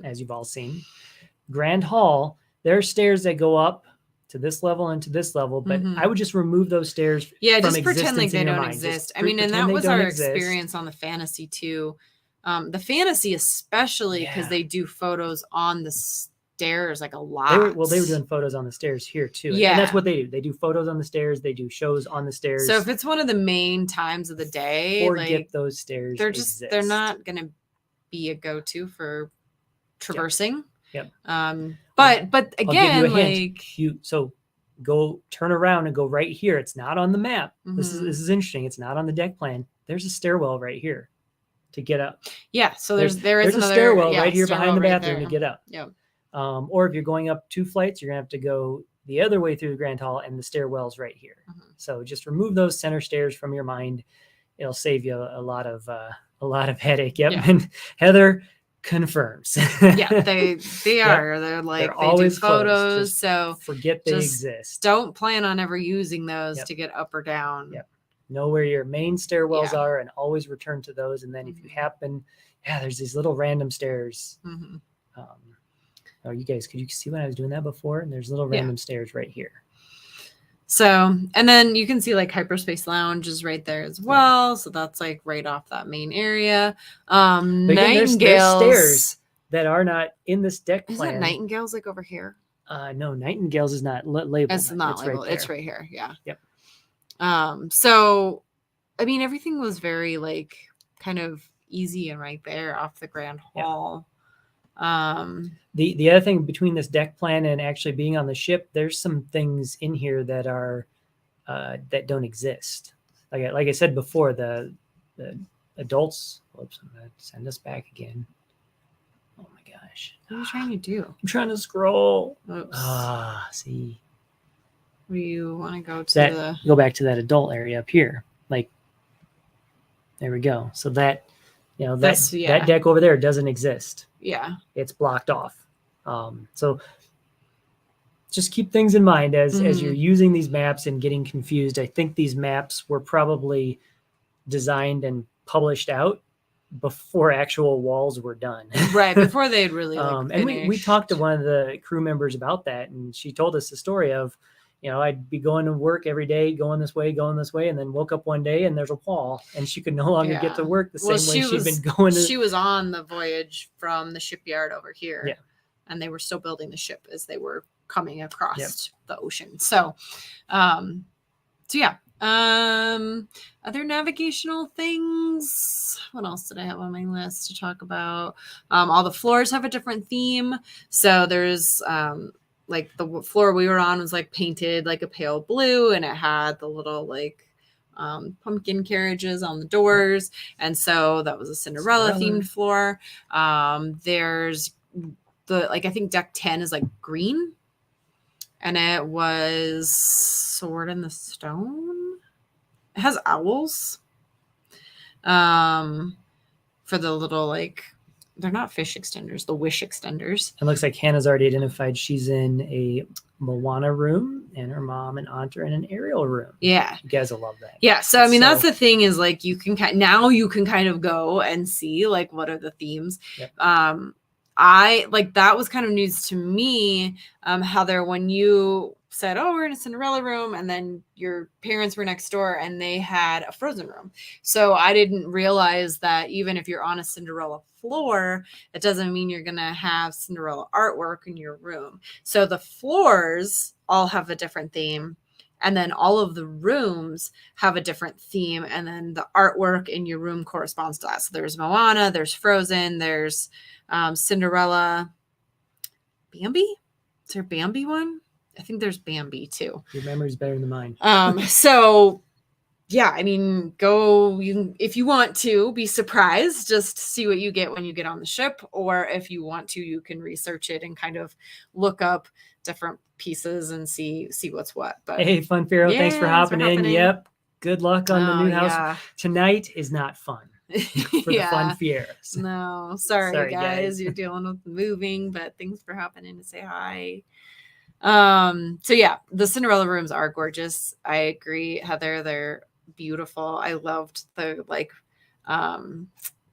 as you've all seen. Grand Hall, there are stairs that go up to this level and to this level, but I would just remove those stairs. Yeah, from just pretend like existence they in your don't mind. exist. Just I mean, and that pretend they was don't our exist. experience on the Fantasy too. The Fantasy especially because they do photos on the stairs like a lot. They were doing photos on the stairs here too. Yeah. And that's what they do. They do photos on the stairs. They do shows on the stairs. So if it's one of the main times of the day, forget like, those stairs they're not going to be a go-to for traversing. Yep. But again, like so go turn around and go right here. It's not on the map. This is interesting. It's not on the deck plan. There's a stairwell right here to get up. Yeah. So there's another stairwell right here behind the bathroom to get up. Yeah. Or if you're going up 2 flights, you're gonna have to go the other way through the Grand Hall, and the stairwell's right here. So just remove those center stairs from your mind. It'll save you a lot of headache. Yep. Yeah. And Heather confirms. Yeah, they are. They're like they always do photos. So forget they exist. Don't plan on ever using those to get up or down. Yep. Know where your main stairwells are and always return to those. And then if you happen, there's these little random stairs. You guys, could you see when I was doing that before? And there's little random stairs right here. So, and then you can see like Hyperspace Lounge is right there as well. So that's like right off that main area. Nightingales. There's stairs that are not in this deck plan. Isn't Nightingales like over here? No, Nightingales is not labeled. It's not labeled. It's right here. Yeah. Yep. So, I mean, everything was very like kind of easy and right there off the Grand Hall. The other thing between this deck plan and actually being on the ship, there's some things in here that are that don't exist. Like I said before, the adults. Oops, I'm gonna send us back again. Oh my gosh, what are you trying to do? I'm trying to scroll. Oops. See. Where you want to go to go back to that adult area up here. Like, there we go. So that that deck over there doesn't exist. Yeah, it's blocked off. So just keep things in mind as you're using these maps and getting confused. I think these maps were probably designed and published out before actual walls were done. Right, before they'd really and we talked to one of the crew members about that, and she told us the story of, I'd be going to work every day, going this way, and then woke up one day and there's a wall, and she could no longer get to work the same way she'd been going. She was on the voyage from the shipyard over here, and they were still building the ship as they were coming across the ocean. So, other navigational things. What else did I have on my list to talk about? All the floors have a different theme. So there's like the floor we were on was like painted like a pale blue, and it had the little like pumpkin carriages on the doors, and so that was a Cinderella themed floor. There's I think deck 10 is like green, and it was Sword in the Stone. It has owls for the little like, they're not fish extenders, the wish extenders. It looks like Hannah's already identified she's in a Moana room, and her mom and aunt are in an Ariel room. Yeah. You guys will love that. Yeah. So, I mean, that's the thing is like, you can kind of go and see like, what are the themes? Yep. That was kind of news to me, Heather, when you said, oh, we're in a Cinderella room, and then your parents were next door and they had a Frozen room. So I didn't realize that even if you're on a Cinderella floor, it doesn't mean you're going to have Cinderella artwork in your room. So the floors all have a different theme. And then all of the rooms have a different theme. And then the artwork in your room corresponds to that. So there's Moana, there's Frozen, there's Cinderella. Bambi? Is there a Bambi one? I think there's Bambi too. Your memory's better than mine. So yeah, I mean, if you want to be surprised, just see what you get when you get on the ship. Or if you want to, you can research it and kind of look up different pieces and see what's what. But hey, Fun Pharaoh, thanks for hopping in. Yep. Good luck on the new house. Tonight is not fun for the Fun Fieras. No, sorry guys. You're dealing with moving, but thanks for hopping in to say hi. So yeah, the Cinderella rooms are gorgeous. I agree, Heather. They're beautiful. I loved the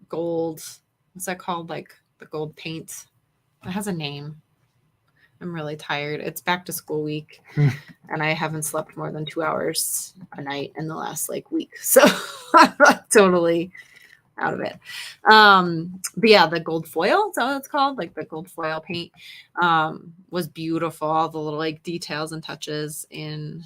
gold. What's that called? Like the gold paint. It has a name. I'm really tired. It's back to school week, and I haven't slept more than 2 hours a night in the last week. So I'm totally out of it. But yeah, the gold foil, is that what it's called? Like the gold foil paint was beautiful. All the little details and touches in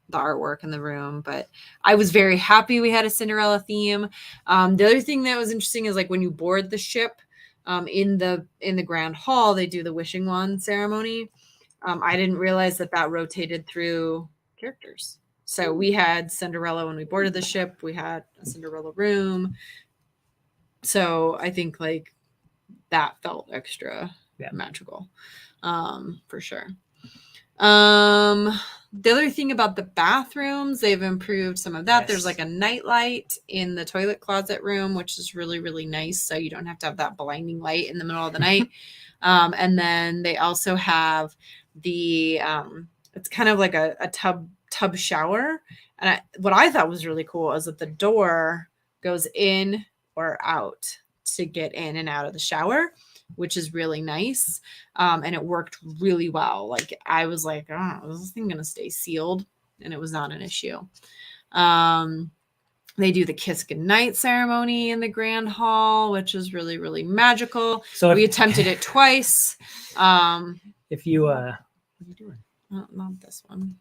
the artwork in the room. But I was very happy we had a Cinderella theme. The other thing that was interesting is when you board the ship, in the grand hall, they do the wishing wand ceremony. I didn't realize that rotated through characters. So we had Cinderella when we boarded the ship. We had a Cinderella room. So I think that felt extra magical, for sure. The other thing about the bathrooms, they've improved some of that. Yes. There's a night light in the toilet closet room, which is really, really nice. So you don't have to have that blinding light in the middle of the night. And then they also have the, it's kind of like a tub shower. And what I thought was really cool is that the door goes in or out to get in and out of the shower, which is really nice. And it worked really well. I was is this thing going to stay sealed? And it was not an issue. They do the kiss goodnight ceremony in the grand hall, which is really, really magical. So we attempted it twice. If you, what are you doing? Not this one.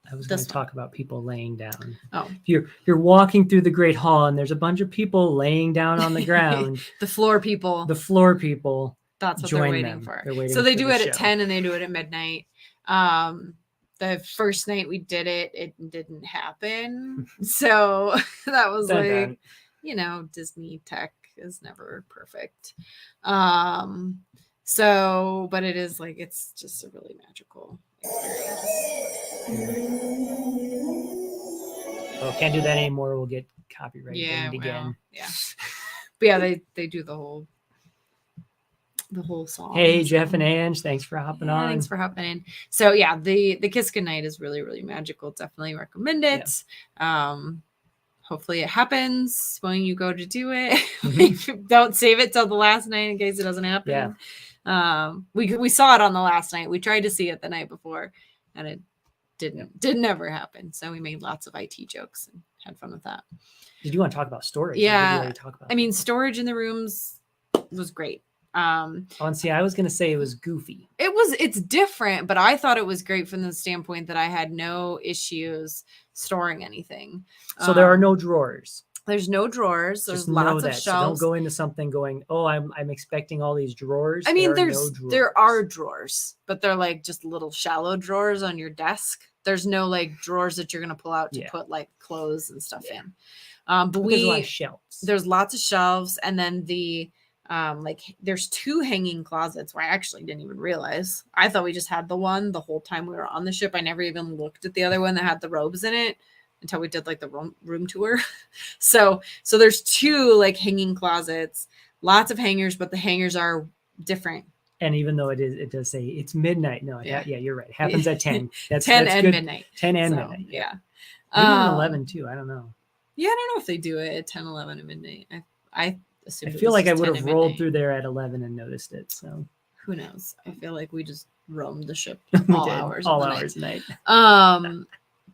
I was going to talk about people laying down. Oh, if you're walking through the Great Hall and there's a bunch of people laying down on the ground. The floor people. That's what they're waiting for. So they do it at 10 and they do it at midnight. The first night we did it, it didn't happen. So that was Disney tech is never perfect. So, but it is it's just a really magical experience. Oh, can't do that anymore. We'll get copyright again. Yeah. But yeah, they do the whole song. Hey, Jeff and Ange, thanks for hopping on. Thanks for hopping in. So yeah, the Kiss Goodnight is really, really magical. Definitely recommend it. Yeah. Hopefully it happens when you go to do it. Don't save it till the last night in case it doesn't happen. Yeah. We saw it on the last night. We tried to see it the night before, and it didn't ever happen. So we made lots of IT jokes and had fun with that. Did you want to talk about storage? Yeah. Storage in the rooms was great. See, I was going to say it was goofy. It's different, but I thought it was great from the standpoint that I had no issues storing anything. So there are no drawers. There's no drawers. There's lots of shelves. So don't go into something going, oh, I'm expecting all these drawers. I mean, there are drawers, but they're just little shallow drawers on your desk. There's no drawers that you're going to pull out to put clothes and stuff in. But there's a lot of shelves. There's lots of shelves, and then there's 2 hanging closets where I actually didn't even realize. I thought we just had the one the whole time we were on the ship. I never even looked at the other one that had the robes in it until we did the room tour. So there's 2 hanging closets, lots of hangers, but the hangers are different. And even though it does say it's midnight. No, yeah, you're right. It happens at 10. That's 10 that's and good. midnight. 10 and midnight. Yeah. Maybe 11 too. I don't know. Yeah, I don't know if they do it at 10, 11, and midnight. I assume. I feel like I would have rolled through there at 11 and noticed it. So who knows? I feel like we just roamed the ship all hours of night.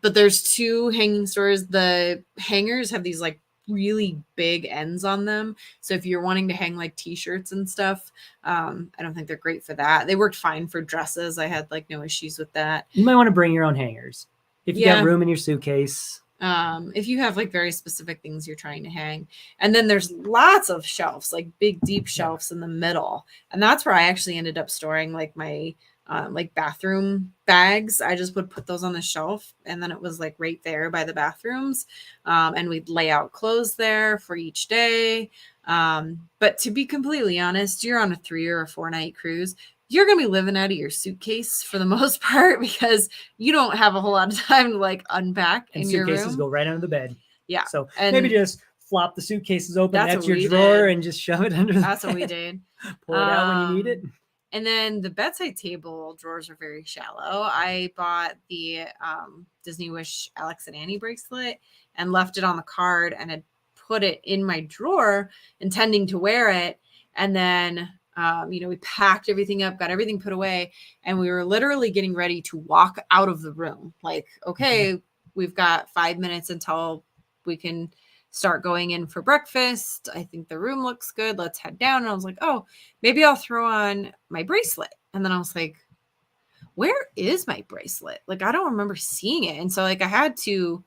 But there's 2 hanging stores. The hangers have these really big ends on them. So if you're wanting to hang like t-shirts and stuff, I don't think they're great for that. They worked fine for dresses. I had like no issues with that. You might want to bring your own hangers if you got room in your suitcase. If you have like very specific things you're trying to hang. And then there's lots of shelves, like big deep shelves in the middle, and that's where I actually ended up storing like my like bathroom bags. I just would put those on the shelf, and then it was like right there by the bathrooms, and we'd lay out clothes there for each day. But to be completely honest, you're on a 3 or a 4 night cruise, you're going to be living out of your suitcase for the most part, because you don't have a whole lot of time to like unpack and in your room. Suitcases go right under the bed. Yeah. So maybe just flop the suitcases open. That's your did. drawer, and just shove it under. That's what we did. Pull it out when you need it. And then the bedside table drawers are very shallow. I bought the Disney Wish Alex and Annie bracelet and left it on the card, and had put it in my drawer intending to wear it. And then we packed everything up, got everything put away, and we were literally getting ready to walk out of the room. Like, okay, we've got 5 minutes until we can start going in for breakfast. I think the room looks good. Let's head down. And I was like, oh, maybe I'll throw on my bracelet. And then I was like, where is my bracelet? Like, I don't remember seeing it. And so like I had to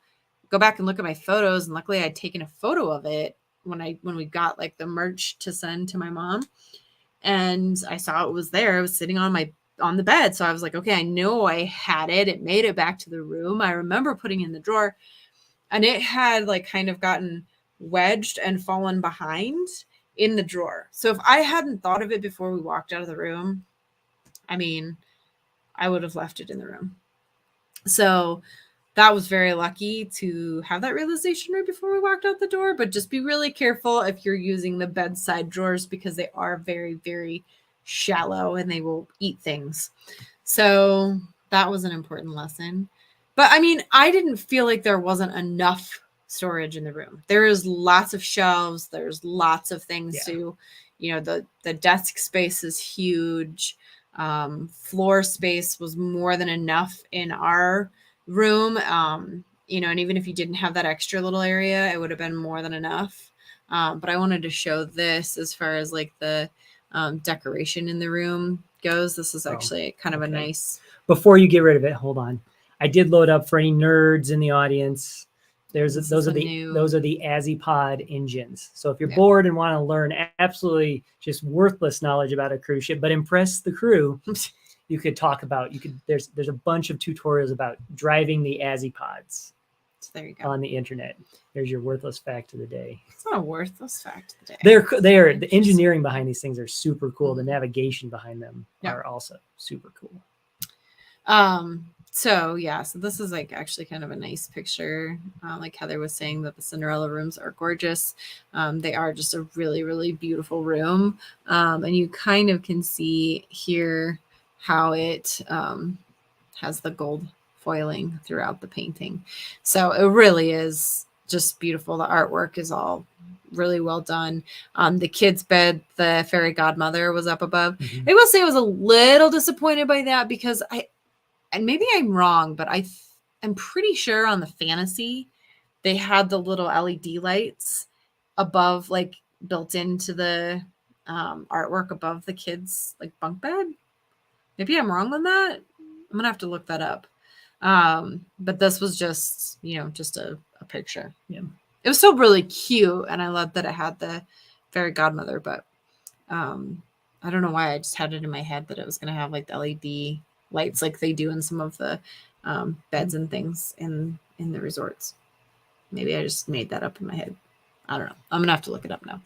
go back and look at my photos, and luckily I'd taken a photo of it when we got like the merch to send to my mom. And I saw it was there. It was sitting on the bed. So I was like, okay, I know I had it. It made it back to the room. I remember putting it in the drawer, and it had like kind of gotten wedged and fallen behind in the drawer. So if I hadn't thought of it before we walked out of the room, I mean, I would have left it in the room. So that was very lucky to have that realization right before we walked out the door. But just be really careful if you're using the bedside drawers, because they are very, very shallow and they will eat things. So that was an important lesson. But I mean, I didn't feel like there wasn't enough storage in the room. There is lots of shelves. There's lots of things to, the desk space is huge. Floor space was more than enough in our room. And even if you didn't have that extra little area, it would have been more than enough. But I wanted to show this as far as like the decoration in the room goes. This is actually kind of a nice. Before you get rid of it, hold on. I did load up for any nerds in the audience. Those are the Azipod engines. So if you're bored and want to learn absolutely just worthless knowledge about a cruise ship, but impress the crew, you could talk about. There's a bunch of tutorials about driving the Azipods. So there you go. On the internet. There's your worthless fact of the day. It's not a worthless fact of the day. They are the engineering behind these things are super cool. The navigation behind them are also super cool. So this is like actually kind of a nice picture. Like Heather was saying, that the Cinderella rooms are gorgeous. They are just a really, really beautiful room. And you kind of can see here how it has the gold foiling throughout the painting. So it really is just beautiful. The artwork is all really well done. The kids' bed, the fairy godmother was up above. I will say I was a little disappointed by that, because and maybe I'm wrong, but I'm pretty sure on the Fantasy, they had the little LED lights above, like built into the artwork above the kids' like bunk bed. Maybe I'm wrong on that. I'm gonna have to look that up. But this was just, just a picture. Yeah. It was still really cute, and I loved that it had the fairy godmother, but I don't know why I just had it in my head that it was gonna have like the LED lights like they do in some of the beds and things in the resorts. Maybe I just made that up in my head. I don't know. I'm gonna have to look it up now.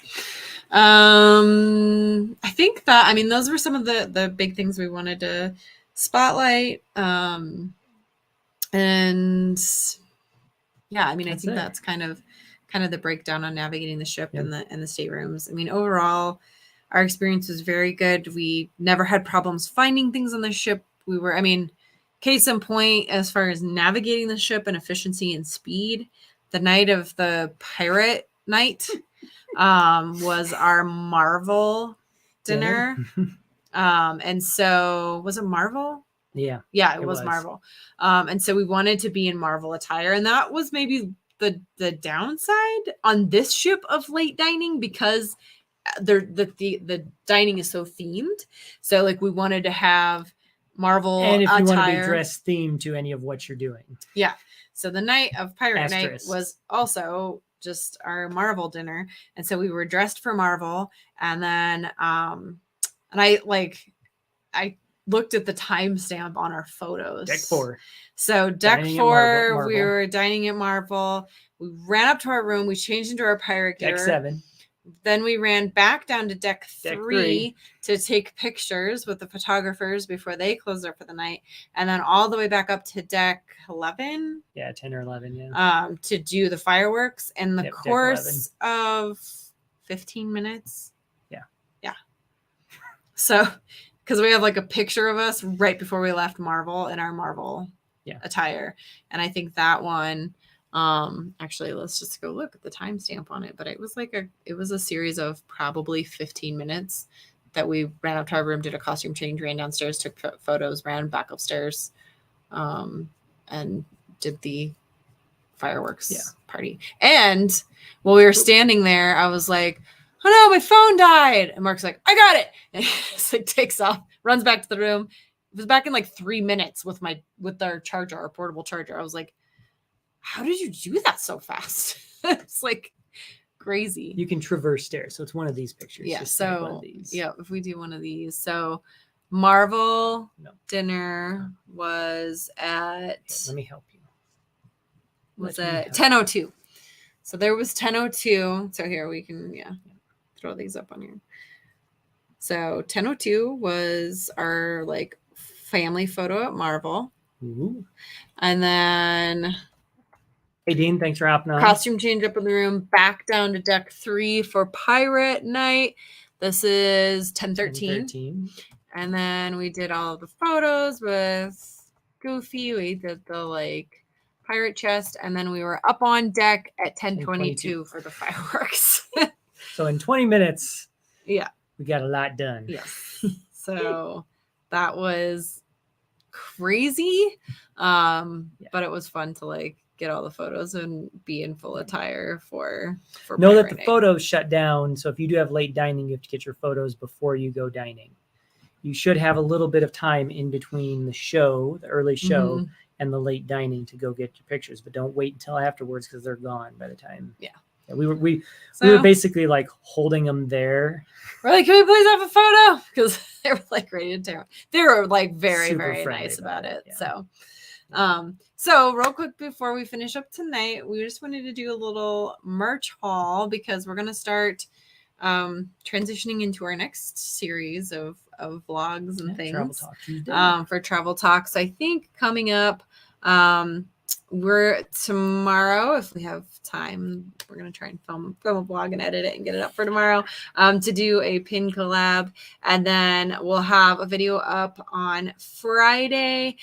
I think that, those were some of the big things we wanted to spotlight. And yeah, I think that's kind of the breakdown on navigating the ship and the staterooms. Overall, our experience was very good. We never had problems finding things on the ship. We were, case in point, as far as navigating the ship and efficiency and speed, the night of the pirate night was our Marvel dinner. And so, was it Marvel? Yeah. Yeah, it was Marvel. And so we wanted to be in Marvel attire. And that was maybe the downside on this ship of late dining, because the dining is so themed. So like we wanted to have Marvel And if you want to be attire. dress themed to any of what you're doing. Yeah. So the night of Pirate Night Asterisk. was also just our Marvel dinner. And so we were dressed for Marvel. And then and I looked at the timestamp on our photos. Deck 4. So deck Dining at 4, Marvel. we were dining at Marvel. We ran up to our room. We changed into our pirate gear. Deck 7. Then we ran back down to deck 3 3 to take pictures with the photographers before they closed up for the night. And then all the way back up to deck 11. Yeah, 10 or 11, yeah. To do the fireworks in the Yep, course of 15 minutes. Yeah. Yeah. So, because we have like a picture of us right before we left Marvel in our Marvel attire. And I think that one, actually, let's just go look at the timestamp on it. But it was a series of probably 15 minutes that we ran up to our room, did a costume change, ran downstairs, took photos, ran back upstairs, and did the fireworks party. And while we were standing there, I was like, oh no, my phone died. And Mark's like, I got it. And he just like takes off, runs back to the room. It was back in like 3 minutes with our charger, our portable charger. I was like, how did you do that so fast? It's like crazy. You can traverse stairs. So it's one of these pictures. Yeah. Just So one of these. yeah, if we do one of these. So Marvel dinner was at, let me help you. Was at 10:02. So there was 10:02. So here we can throw these up on here. So 10:02 was our like family photo at Marvel. Ooh. And then hey Dean, thanks for hopping on. Costume change up in the room, back down to deck 3 for Pirate Night. This is 10:13. And then we did all of the photos with Goofy. We did the like pirate chest, and then we were up on deck at 10:22 for the fireworks. So in 20 minutes, we got a lot done. Yes. So that was crazy. But it was fun to like get all the photos and be in full attire for know that Pirate the Night. photos shut down. So if you do have late dining, you have to get your photos before you go dining. You should have a little bit of time in between the show, the early show, and the late dining to go get your pictures, but don't wait until afterwards because they're gone by the time. Yeah, we were basically like holding them there. We're like, can we please have a photo? Because they were like ready to tear. They were like very Super very friendly nice about it. Yeah. So real quick before we finish up tonight, we just wanted to do a little merch haul because we're gonna start transitioning into our next series of vlogs and things. Travel Talk Tuesday. For Travel Talks. I think coming up, we're tomorrow, if we have time, we're going to try and film a vlog and edit it and get it up for tomorrow, to do a pin collab. And then we'll have a video up on Friday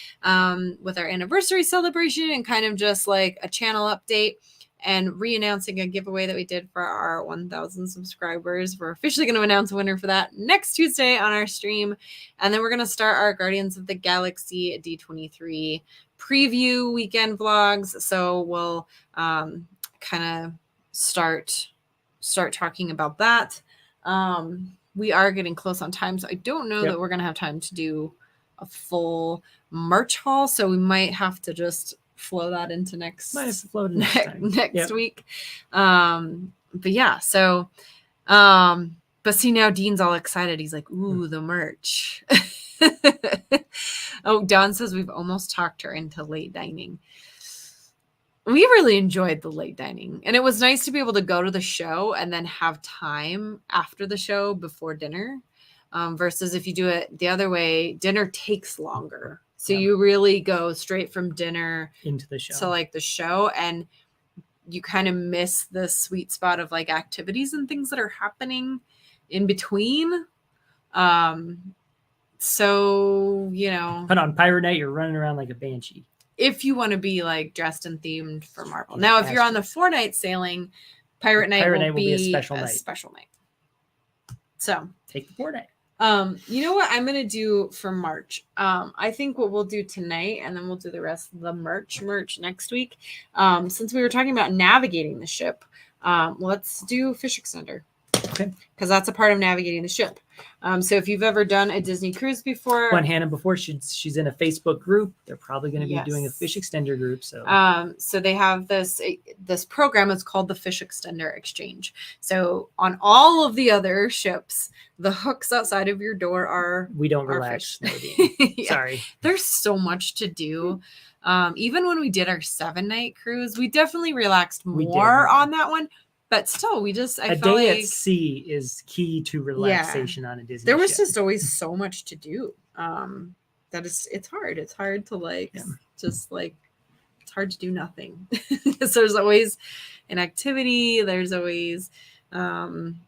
with our anniversary celebration and kind of just like a channel update and re-announcing a giveaway that we did for our 1,000 subscribers. We're officially going to announce a winner for that next Tuesday on our stream. And then we're going to start our Guardians of the Galaxy D23 preview weekend vlogs. So we'll kind of start talking about that. We are getting close on time, so I don't know that we're going to have time to do a full merch haul. So we might have to just flow that into next week. But yeah, so but see, now Dean's all excited. He's like, ooh, the merch. Oh, Dawn says we've almost talked her into late dining. We really enjoyed the late dining, and it was nice to be able to go to the show and then have time after the show before dinner, versus if you do it the other way, dinner takes longer. So you really go straight from dinner into the show to like the show, and you kind of miss the sweet spot of like activities and things that are happening in between. So, you know, but on Pirate Night, you're running around like a banshee. If you want to be like dressed and themed for Marvel. Now, if you're on the 4-night sailing, Pirate Night will be a special night. So take the 4-night. You know what I'm gonna do for March? I think what we'll do tonight, and then we'll do the rest of the merch next week. Since we were talking about navigating the ship, let's do fish extender. Okay. Because that's a part of navigating the ship. So if you've ever done a Disney cruise before, When Hannah before she's in a Facebook group, they're probably going to be doing a fish extender group. So they have this program. It's called the Fish Extender Exchange. So on all of the other ships, the hooks outside of your door are we don't relax. Yeah. Sorry, there's so much to do. Even when we did our 7-night cruise, we definitely relaxed more on that one. But still, I felt day like at sea is key to relaxation on a Disney there was ship. just always so much to do. It's hard. It's hard to it's hard to do nothing. Because there's always an activity. There's always, time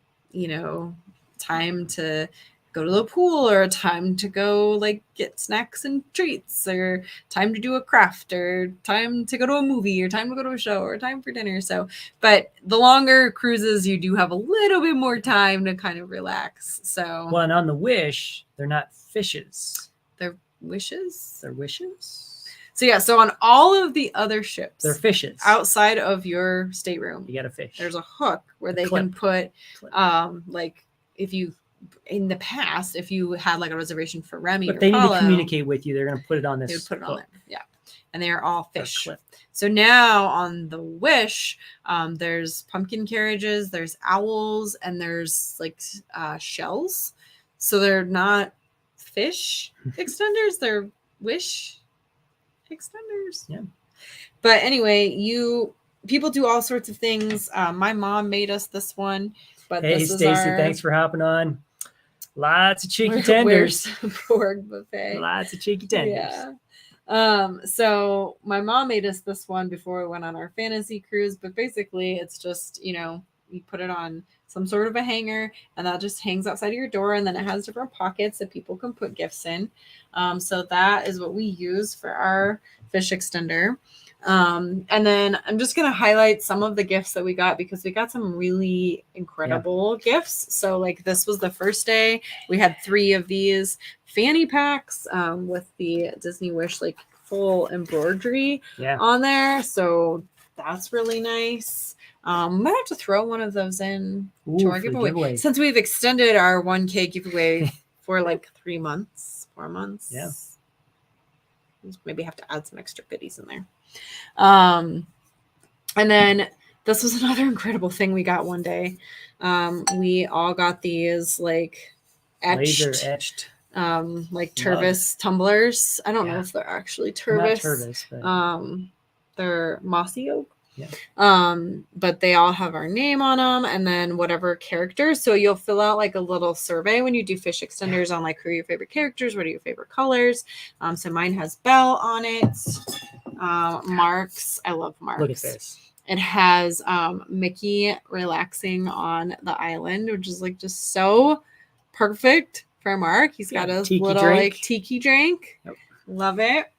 to go to the pool, or time to go get snacks and treats, or time to do a craft, or time to go to a movie, or time to go to a show, or time for dinner. So, but the longer cruises, you do have a little bit more time to kind of relax. So, well, and on the Wish, they're not fishes. They're wishes. They're wishes. So on all of the other ships, they're fishes outside of your stateroom. You got a fish. There's a hook where they can put, if you. In the past, if you had a reservation for Remy, but or they Paulo, need to communicate with you. They're going to put it on this. They would put it hook. on there, yeah. And they are all fish. So now on the Wish, there's pumpkin carriages, there's owls, and there's shells. So they're not fish extenders; they're Wish extenders. Yeah. But anyway, people do all sorts of things. My mom made us this one. But hey, Stacy, thanks for hopping on. Lots of cheeky tenders. Pork buffet. Lots of cheeky tenders. Yeah. So my mom made us this one before we went on our fantasy cruise. But basically, it's just, you put it on some sort of a hanger, and that just hangs outside of your door. And then it has different pockets that people can put gifts in. So that is what we use for our fish extender. And then I'm just going to highlight some of the gifts that we got, because we got some really incredible gifts. So this was the first day. We had 3 of these fanny packs with the Disney Wish full embroidery on there. So that's really nice. I might have to throw one of those in to our giveaway. Since we've extended our 1K giveaway for 3 months, 4 months. Yeah. Maybe have to add some extra goodies in there. And then this was another incredible thing we got one day. We all got these laser etched Turvis tumblers. I don't know if they're actually Turvis. Not Turvis, but they're mossy oak. Yeah. But they all have our name on them, and then whatever characters. So you'll fill out a little survey when you do fish extenders on who are your favorite characters, what are your favorite colors. So mine has Belle on it. Marks. I love Marks. Look at this. It has Mickey relaxing on the island, which is just so perfect for Mark. He's got a little drink. Tiki drink. Yep. Love it.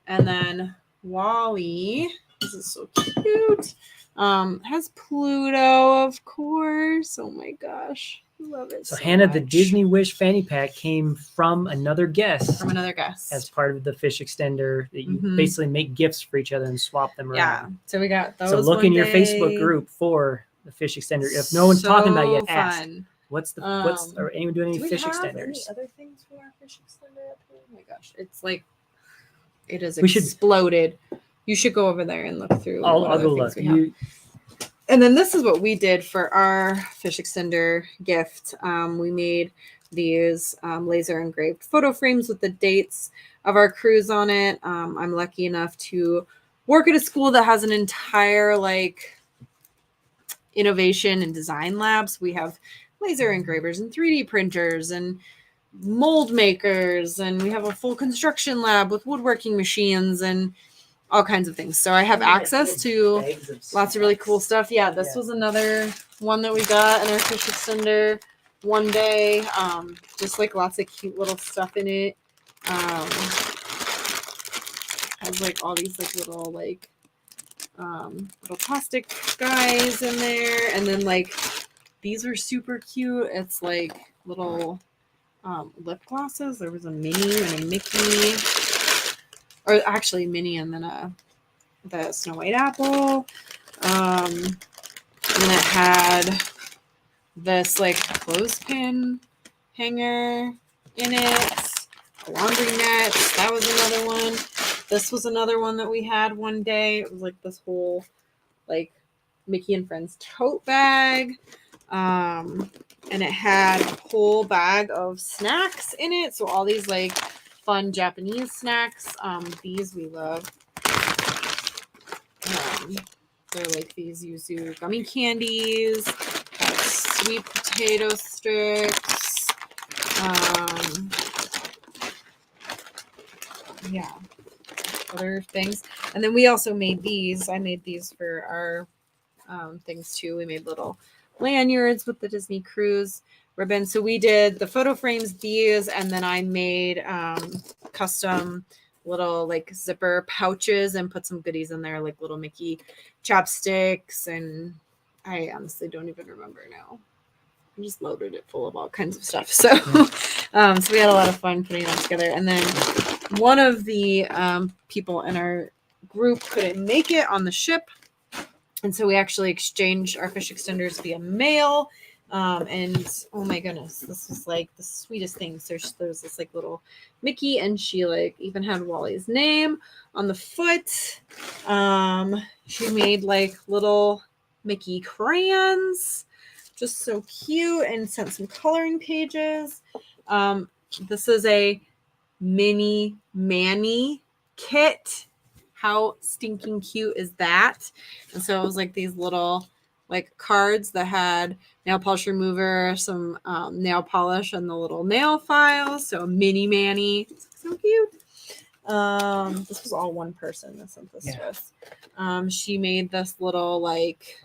And then Wally. This is so cute. Has Pluto, of course. Oh my gosh. Love it. So Hannah, the Disney Wish fanny pack came from another guest. As part of the fish extender that you basically make gifts for each other and swap them around. Yeah. So we got those. So look in your Facebook group for the fish extender. If no one's talking about it yet, ask. What's or anyone doing any fish extenders? Any other things for our fish extender up here? Oh my gosh. It's it is exploded. You should go over there and look through. I'll go look. And then this is what we did for our fish extender gift. We made these laser engraved photo frames with the dates of our cruise on it. I'm lucky enough to work at a school that has an entire innovation and design labs. We have laser engravers and 3D printers and mold makers, and we have a full construction lab with woodworking machines and all kinds of things. So I have access to lots of really cool stuff. Yeah, this was another one that we got in our fish extender one day. Just lots of cute little stuff in it. Has all these little little plastic guys in there, and then these are super cute. It's little lip glosses. There was a Minnie and a Mickey, or actually Minnie and then the Snow White apple. And it had this like clothespin hanger in it, a laundry net. That was another one. This was another one that we had one day. It was like this whole like Mickey and Friends tote bag. And it had a whole bag of snacks in it. So all these like fun Japanese snacks. These we love. They're like these yuzu gummy candies, sweet potato sticks. Yeah, other things. And then we also made these. I made these for our things too. We made little lanyards with the Disney Cruise ribbon. So we did the photo frames, these, and then I made custom little like zipper pouches and put some goodies in there, like little Mickey chopsticks, and I honestly don't even remember now. I just loaded it full of all kinds of stuff. So so we had a lot of fun putting that together. And then one of the people in our group couldn't make it on the ship, and so we actually exchanged our fish extenders via mail. And oh my goodness, this was like the sweetest thing. So there was this like little Mickey, and she like even had Wally's name on the foot. She made like little Mickey crayons, just so cute, and sent some coloring pages. This is a mini Manny kit. How stinking cute is that? And so it was like these little like cards that had nail polish remover, some nail polish, and the little nail files. So a mini Manny. So cute. This was all one person that sent this to us. She made this little like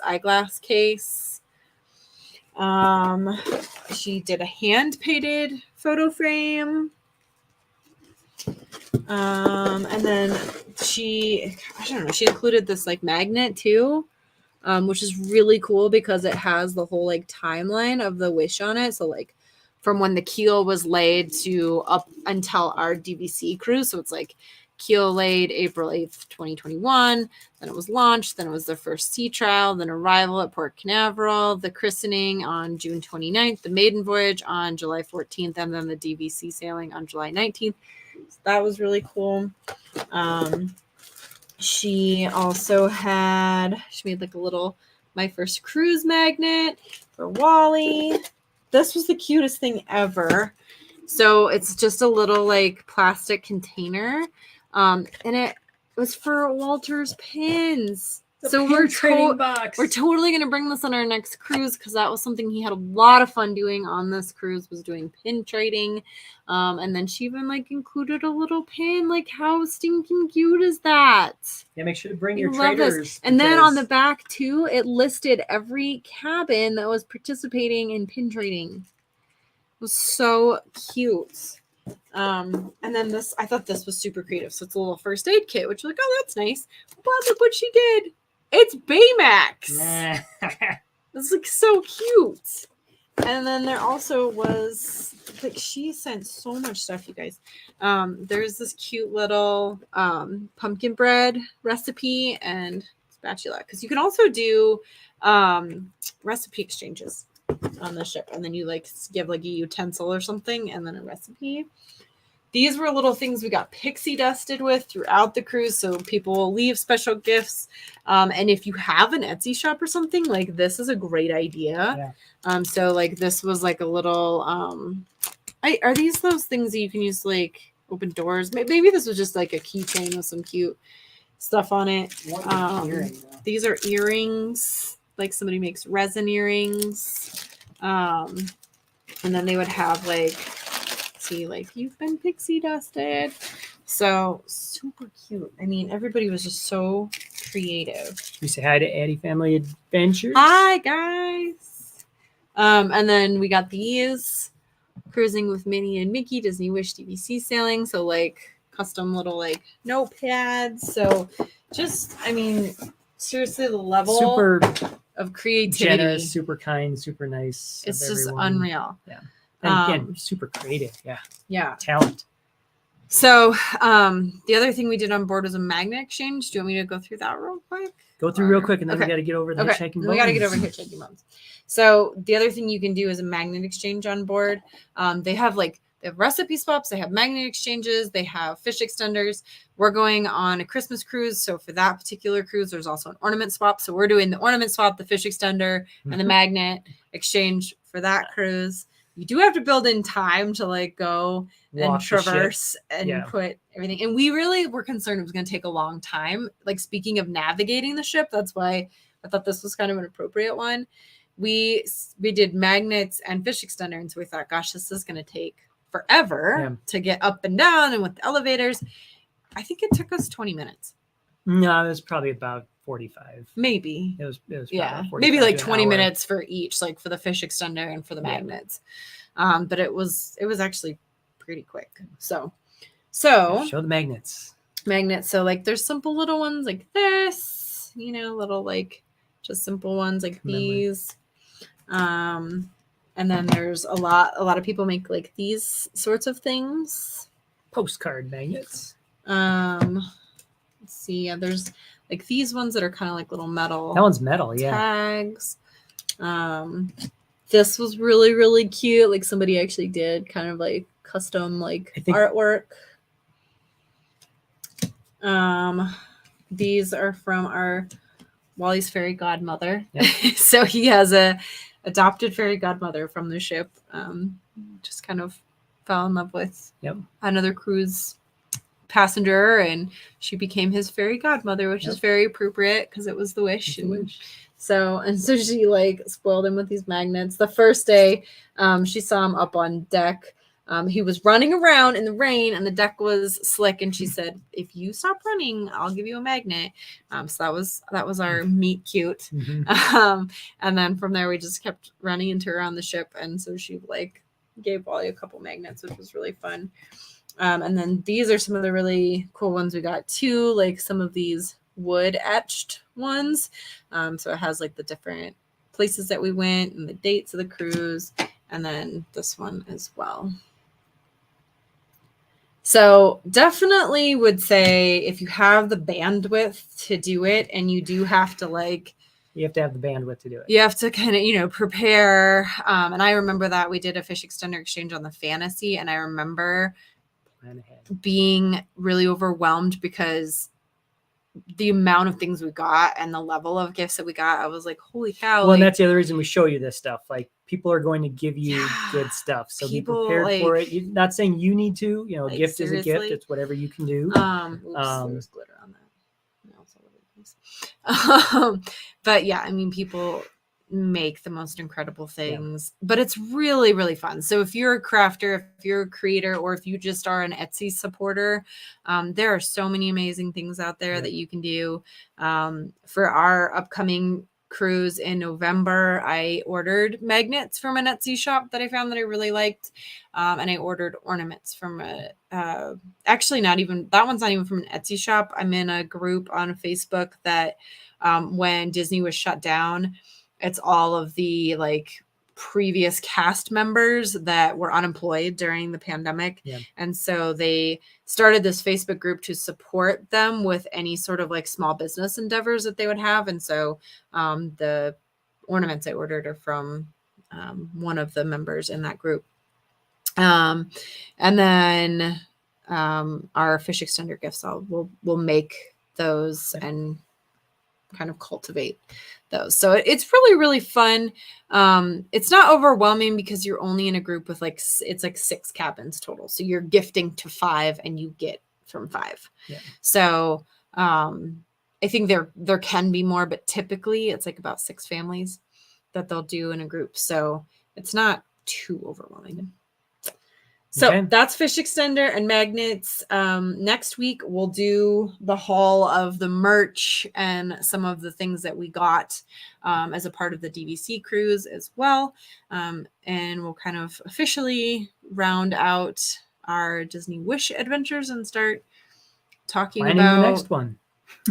eyeglass case. She did a hand painted photo frame. And then she included this like magnet too, which is really cool because it has the whole like timeline of the wish on it. So like from when the keel was laid to up until our DVC cruise. So it's like keel laid April 8th, 2021. Then it was launched. Then it was the first sea trial. Then arrival at Port Canaveral. The christening on June 29th. The maiden voyage on July 14th. And then the DVC sailing on July 19th. So that was really cool. She also she made like a little My First Cruise magnet for Wally. This was the cutest thing ever. So it's just a little like plastic container. And it was for Walter's pins. So we're totally going to bring this on our next cruise because that was something he had a lot of fun doing on this cruise, was doing pin trading. And then she even like included a little pin. Like how stinking cute is that? Yeah, make sure to bring your traders. And then on the back too, it listed every cabin that was participating in pin trading. It was so cute. And then this, I thought this was super creative. So it's a little first aid kit, which was like, oh, that's nice. But look what she did. It's Baymax. It's like so cute. And then there also was like she sent so much stuff, you guys. There's this cute little pumpkin bread recipe and spatula, because you can also do recipe exchanges on the ship, and then you like give like a utensil or something and then a recipe. These were little things we got pixie dusted with throughout the cruise, so people will leave special gifts. And if you have an Etsy shop or something, like this is a great idea. Yeah. So like this was like a little are these those things that you can use to like open doors? Maybe this was just like a keychain with some cute stuff on it. These are earrings, like somebody makes resin earrings. And then they would have like, like you've been pixie dusted. So super cute. I mean, everybody was just so creative. We say hi to Addie Family Adventures. Hi guys. And then we got these cruising with Minnie and Mickey, Disney Wish DVC sailing. So like custom little like notepads. So just, I mean, seriously, the level of creativity, generous, super kind, super nice. It's just unreal. Yeah. And again, super creative. Yeah. Yeah. Talent. So the other thing we did on board was a magnet exchange. Do you want me to go through that real quick? Go through real quick, and then we got to get over the hitchhiking bones. We got to get over hitchhiking bones. So the other thing you can do is a magnet exchange on board. They have recipe swaps, they have magnet exchanges, they have fish extenders. We're going on a Christmas cruise, so for that particular cruise, there's also an ornament swap. So we're doing the ornament swap, the fish extender, and the magnet exchange for that cruise. You do have to build in time to go and traverse and put everything. And we really were concerned it was going to take a long time. Speaking of navigating the ship, that's why I thought this was kind of an appropriate one. We did magnets and fish extender, and so we thought, gosh, this is going to take forever to get up and down and with the elevators. I think it took us 20 minutes. No, it was probably about 45. Maybe. It was maybe 20 minutes for each, for the fish extender and for the magnets. But it was actually pretty quick. So show the magnets. So there's simple little ones like this, little just simple ones like these. And then there's a lot of people make these sorts of things. Postcard magnets. Let's see. Yeah, there's these ones that are kind of little metal. That one's metal, tags. This was really, really cute. Somebody actually did kind of custom artwork. These are from our Wally's fairy godmother. Yep. So he has a adopted fairy godmother from the ship. Just kind of fell in love with another cruise passenger, and she became his fairy godmother, which is very appropriate because it was the wish. So she spoiled him with these magnets. The first day, she saw him up on deck. He was running around in the rain, and the deck was slick. And she said, "If you stop running, I'll give you a magnet." So that was our meet cute. Mm-hmm. And then from there, we just kept running into her on the ship, and so she gave Wally a couple magnets, which was really fun. And then these are some of the really cool ones we got too, some of these wood etched ones. So it has the different places that we went and the dates of the cruise, and then this one as well. So definitely would say if you have the bandwidth to do it, and you do have to you have to have the bandwidth to do it. You have to kind of, prepare. And I remember that we did a fish extender exchange on the Fantasy, and I remember being really overwhelmed because the amount of things we got and the level of gifts that we got, I was like, holy cow. Well, and that's the other reason we show you this stuff. People are going to give you good stuff. So be prepared for it. You're not saying you need to, a gift seriously. Is a gift. It's whatever you can do. There's glitter on that. But yeah, people make the most incredible things, but it's really, really fun. So if you're a crafter, if you're a creator, or if you just are an Etsy supporter, there are so many amazing things out there that you can do. For our upcoming cruise in November, I ordered magnets from an Etsy shop that I found that I really liked, and I ordered ornaments from actually not even, that one's not even from an Etsy shop. I'm in a group on Facebook that when Disney was shut down, it's all of the previous cast members that were unemployed during the pandemic. And so they started this Facebook group to support them with any sort of small business endeavors that they would have. And so the ornaments I ordered are from one of the members in that group. And then our fish extender gifts, we'll make those and kind of cultivate those. So it's really, really fun. It's not overwhelming because you're only in a group with it's 6 cabins total. So you're gifting to 5 and you get from 5. So I think there can be more, but typically it's about 6 families that they'll do in a group. So it's not too overwhelming. So that's fish extender and magnets. Next week, we'll do the haul of the merch and some of the things that we got as a part of the DVC cruise as well. And we'll kind of officially round out our Disney Wish adventures and start talking about the next one.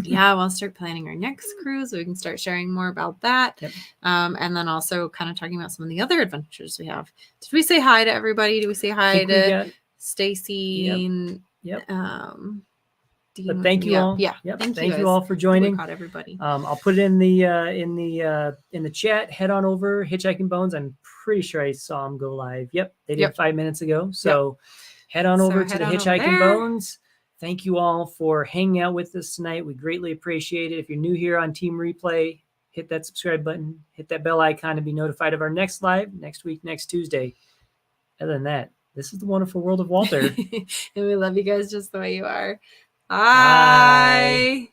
Yeah, we'll start planning our next cruise so we can start sharing more about that. Yep. And then also kind of talking about some of the other adventures we have. Did we say hi to everybody? Did we say hi think we to got. Stacy? Yep. Dean But thank you yeah, all. Yeah. Yep. Thank Thank you you all for joining. Caught everybody. I'll put it in the chat. Head on over Hitchhiking Bones. I'm pretty sure I saw them go live. Yep, they did 5 minutes ago. So head on over to the Hitchhiking Bones. Thank you all for hanging out with us tonight. We greatly appreciate it. If you're new here on Team Replay, hit that subscribe button, hit that bell icon to be notified of our next live next week, next Tuesday. Other than that, this is the wonderful world of Walter. And we love you guys just the way you are. Bye.